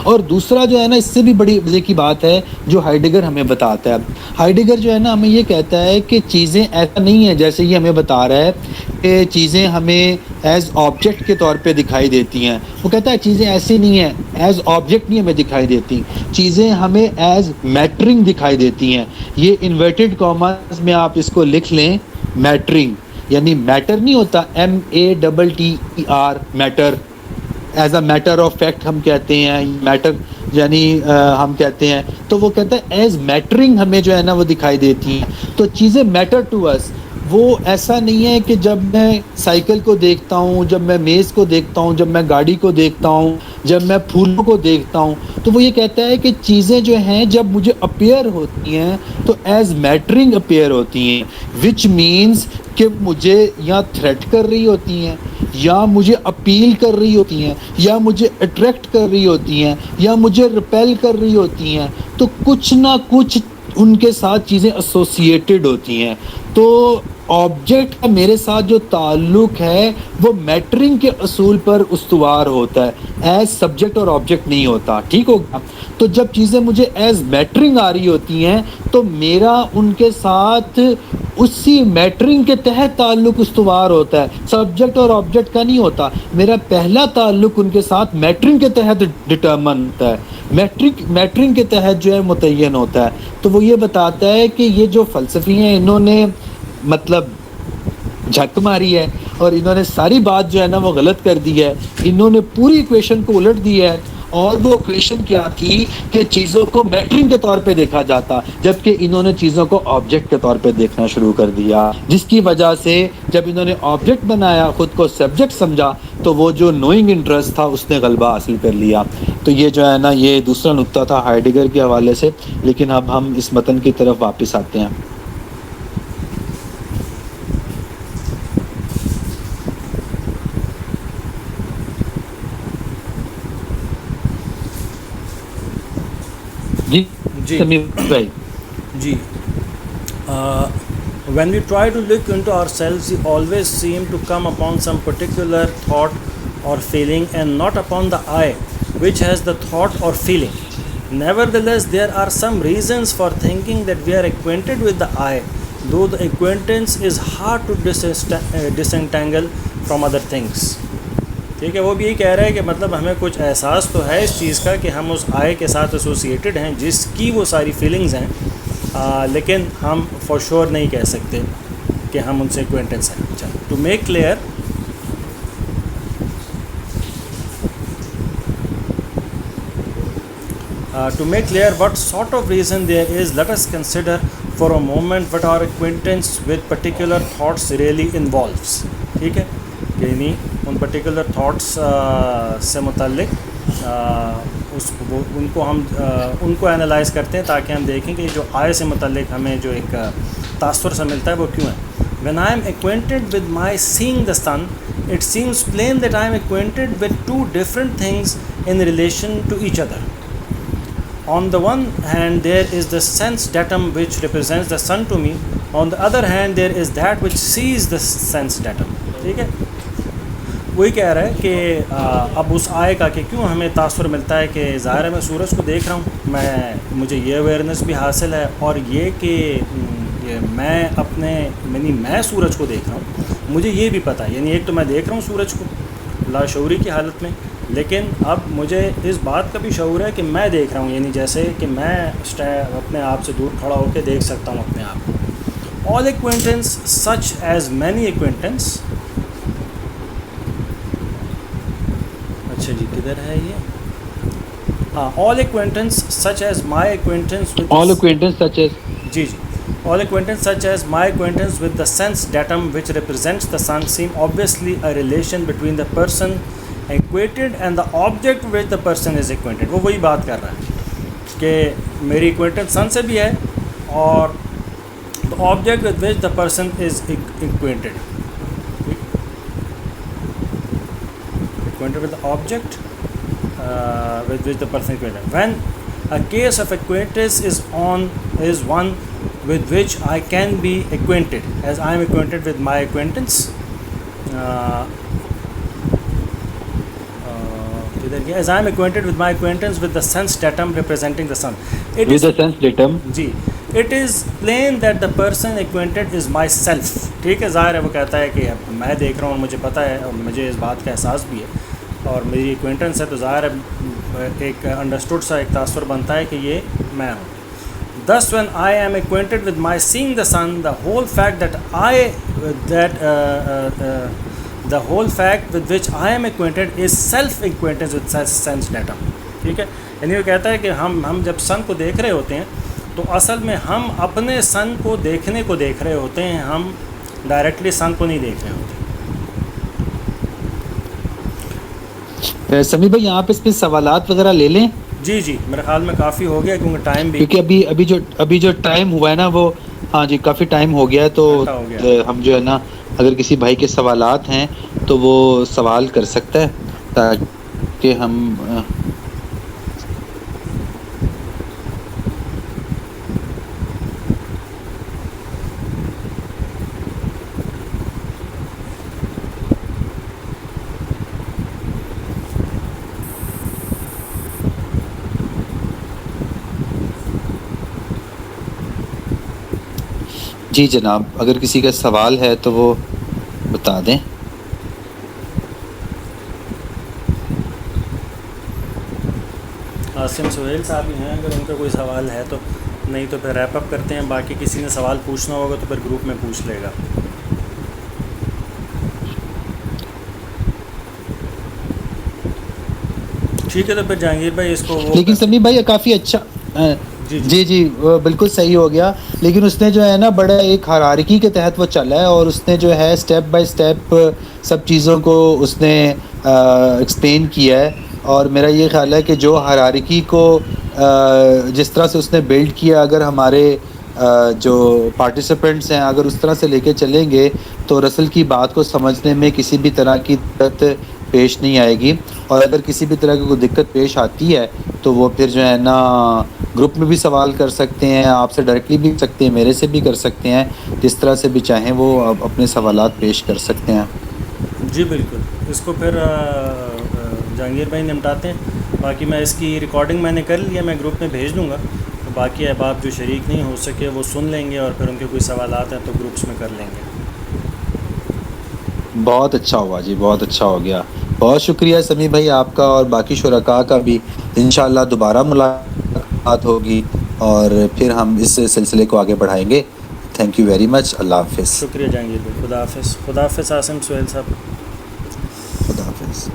A: اور دوسرا جو ہے نا اس سے بھی بڑی مزے کی بات ہے جو ہائیڈگر ہمیں بتاتا ہے. ہائیڈگر جو ہے نا ہمیں یہ کہتا ہے کہ چیزیں ایسا نہیں ہیں جیسے یہ ہمیں بتا رہا ہے کہ چیزیں ہمیں ایز آبجیکٹ کے طور پہ دکھائی دیتی ہیں. وہ کہتا ہے چیزیں ایسی نہیں ہیں, ایز آبجیکٹ نہیں ہمیں دکھائی دیتی, چیزیں ہمیں ایز میٹرنگ دکھائی دیتی ہیں. یہ انورٹڈ کاماز میں آپ اس کو لکھ لیں, میٹرنگ. یعنی میٹر نہیں ہوتا MATTER, matter, as a matter of fact ہم کہتے ہیں, میٹر یعنی ہم کہتے ہیں. تو وہ کہتا ہے ایز میٹرنگ ہمیں جو ہے نا وہ دکھائی دیتی ہیں. تو چیزیں میٹر ٹو اس. وہ ایسا نہیں ہے کہ جب میں سائیکل کو دیکھتا ہوں, جب میں میز کو دیکھتا ہوں, جب میں گاڑی کو دیکھتا ہوں, جب میں پھولوں کو دیکھتا ہوں, تو وہ یہ کہتا ہے کہ چیزیں جو ہیں جب مجھے اپیئر ہوتی ہیں تو ایز میٹرنگ اپیئر ہوتی ہیں, وچ مینز کہ مجھے یا تھریٹ کر رہی ہوتی ہیں, یا مجھے اپیل کر رہی ہوتی ہیں, یا مجھے اٹریکٹ کر رہی ہوتی ہیں, یا مجھے ریپیل کر رہی ہوتی ہیں. تو کچھ نہ کچھ ان کے ساتھ چیزیں ایسوسیٹڈ ہوتی ہیں. تو
C: آبجیکٹ کا میرے ساتھ جو تعلق ہے وہ میٹرنگ کے اصول پر استوار ہوتا ہے، ایز سبجیکٹ اور آبجیکٹ نہیں ہوتا، ٹھیک ہوگا؟ تو جب چیزیں مجھے ایز میٹرنگ آ رہی ہوتی ہیں تو میرا ان کے ساتھ اسی میٹرنگ کے تحت تعلق استوار ہوتا ہے، سبجیکٹ اور آبجیکٹ کا نہیں ہوتا۔ میرا پہلا تعلق ان کے ساتھ میٹرنگ کے تحت ڈٹرمن ہوتا ہے، میٹرنگ کے تحت جو ہے متعین ہوتا ہے۔ تو وہ یہ بتاتا ہے کہ یہ جو فلسفی ہیں انہوں نے مطلب جھک ماری ہے اور انہوں نے ساری بات جو ہے نا وہ غلط کر دی ہے، انہوں نے پوری ایکویشن کو الٹ دی ہے۔ اور وہ ایکویشن کیا تھی کہ چیزوں کو میٹرنگ کے طور پہ دیکھا جاتا، جبکہ انہوں نے چیزوں کو آبجیکٹ کے طور پہ دیکھنا شروع کر دیا، جس کی وجہ سے جب انہوں نے آبجیکٹ بنایا، خود کو سبجیکٹ سمجھا، تو وہ جو نوئنگ انٹرسٹ تھا اس نے غلبہ حاصل کر لیا۔ تو یہ جو ہے نا یہ دوسرا نقطہ تھا ہائیڈگر کے حوالے سے، لیکن اب ہم اس متن کی طرف واپس آتے ہیں۔ جی
B: جی
C: سمیع بھائی،
B: جی when we try to look into ourselves, we always seem to come upon some particular thought or feeling and not upon the I, which has the thought or feeling. Nevertheless, there are some reasons for thinking that we are acquainted with the I, though the acquaintance is hard to disentangle from other things. ٹھیک ہے، وہ بھی یہی کہہ رہا ہے کہ مطلب ہمیں کچھ احساس تو ہے اس چیز کا کہ ہم اس آئے کے ساتھ ایسوسیٹڈ ہیں جس کی وہ ساری فیلنگز ہیں، لیکن ہم فار شور نہیں کہہ سکتے کہ ہم ان سے ایکوینٹنس ہیں۔ چلو، to make clear what sort of reason there is, let us consider for a moment what our acquaintance with particular thoughts really involves. ٹھیک ہے، یعنی ان پرٹیکولر تھاٹس سے متعلق ان کو انالائز کرتے ہیں تاکہ ہم دیکھیں کہ جو آئے سے متعلق ہمیں جو ایک تاثر سا ملتا ہے وہ کیوں ہے۔ When I am acquainted with my seeing the sun, it seems plain that I am acquainted with two different things in relation to each other. On the one hand, there is the sense datum which represents the sun to me. On the other hand, there is that which sees the sense datum. ٹھیک ہے، وہی کہہ رہا ہے کہ اب اس آئے کا کہ کیوں ہمیں تاثر ملتا ہے کہ ظاہر ہے میں سورج کو دیکھ رہا ہوں، مجھے یہ اویئرنیس بھی حاصل ہے، اور یہ کہ میں میں سورج کو دیکھ رہا ہوں، مجھے یہ بھی پتہ ہے، یعنی ایک تو میں دیکھ رہا ہوں سورج کو لاشعوری کی حالت میں، لیکن اب مجھے اس بات کا بھی شعور ہے کہ میں دیکھ رہا ہوں، یعنی جیسے کہ میں اپنے آپ سے دور کھڑا ہو کے دیکھ سکتا ہوں اپنے آپ کو۔ All acquaintance such as many acquaintance، اچھا جی کدھر ہے یہ؟ all acquaintance such as my acquaintance with
C: all acquaintance such as
B: G all acquaintance such as my acquaintance with the sense datum which represents the sun seem obviously a relation between the person acquainted and the object with the person is acquainted۔ وہ وہی بات کر رہا ہے کہ میری acquaintance sun سے بھی ہے اور the object with which the person is acquainted with the object with which the person is acquainted. When a case of acquaintance is one with which I can be acquainted, as I am acquainted with my acquaintance, as I am acquainted with my acquaintance with the sense datum representing the sun.
C: with the sense datum.
B: G it is plain that the person acquainted is myself۔ ٹھیک ہے، ظاہر ہے وہ کہتا ہے کہ میں دیکھ رہا ہوں، مجھے پتہ ہے اور مجھے اس بات کا احساس بھی ہے اور میری ایکوینٹنس ہے، تو ظاہر ہے ایک انڈرسٹوڈ سا ایک تاثر بنتا ہے کہ یہ میں ہوں۔ Thus when I am acquainted with my seeing the sun, the whole fact with which I am acquainted is self acquaintance with sense datum۔ ٹھیک ہے، یعنی وہ کہتا ہے کہ ہم جب سن کو دیکھ رہے ہوتے ہیں تو اصل میں ہم اپنے سن کو دیکھنے کو دیکھ رہے ہوتے ہیں، ہم ڈائریکٹلی سن کو نہیں دیکھ رہے ہوتے۔
C: سمیع بھائی یہاں پہ اس پہ سوالات وغیرہ لے لیں۔
B: جی جی میرے خیال میں کافی ہو گیا کیونکہ ٹائم بھی،
C: کیونکہ ابھی جو ٹائم ہوا ہے نا وہ ہاں جی کافی ٹائم ہو گیا ہے، تو ہم جو ہے نا اگر کسی بھائی کے سوالات ہیں تو وہ سوال کر سکتا ہے تاکہ ہم
A: جی جناب، اگر کسی کا سوال ہے تو وہ بتا دیں.
B: عاصم سہیل صاحب ہی ہیں، اگر ان کا کوئی سوال ہے تو، نہیں تو پھر ریپ اپ کرتے ہیں. باقی کسی نے سوال پوچھنا ہوگا تو پھر گروپ میں پوچھ لے گا. ٹھیک ہے، تو پھر جہانگیر بھائی اس کو وہ
A: لیکن سمیع بھائی کافی اچھا جی بالکل صحیح ہو گیا. لیکن اس نے جو ہے نا بڑا ایک ہرارکی کے تحت وہ چلا ہے، اور اس نے جو ہے اسٹیپ بائی اسٹیپ سب چیزوں کو اس نے ایکسپلین کیا ہے. اور میرا یہ خیال ہے کہ جو ہرارکی کو جس طرح سے اس نے بلڈ کیا، اگر ہمارے جو پارٹیسپینٹس ہیں اگر اس طرح سے لے کے چلیں گے تو رسل کی بات کو سمجھنے میں کسی بھی طرح کی دقت پیش نہیں آئے گی. اور اگر کسی بھی طرح کی کوئی دقت پیش آتی ہے تو وہ پھر جو ہے نا گروپ میں بھی سوال کر سکتے ہیں، آپ سے ڈائریکٹلی بھی کر سکتے ہیں، میرے سے بھی کر سکتے ہیں، جس طرح سے بھی چاہیں وہ اپنے سوالات پیش کر سکتے ہیں.
B: جی بالکل. اس کو پھر جہانگیر بھائی نمٹاتے ہیں. باقی میں اس کی ریکارڈنگ میں نے کر لیا، میں گروپ میں بھیج دوں گا. تو باقی احباب جو شریک نہیں ہو سکے وہ سن لیں گے، اور پھر ان کے کوئی سوالات ہیں تو گروپس میں کر لیں گے.
A: بہت اچھا ہوا جی، بہت اچھا ہو گیا. بہت شکریہ سمیع بھائی آپ کا، اور باقی شرکاء کا بھی. انشاءاللہ دوبارہ ملاقات ہوگی اور پھر ہم اس سلسلے کو آگے بڑھائیں گے. Thank you very much. اللہ حافظ.
B: شکریہ جہانگیر بھائی. خدا حافظ. خدا حافظ عاصم سہیل صاحب.
A: خدا حافظ.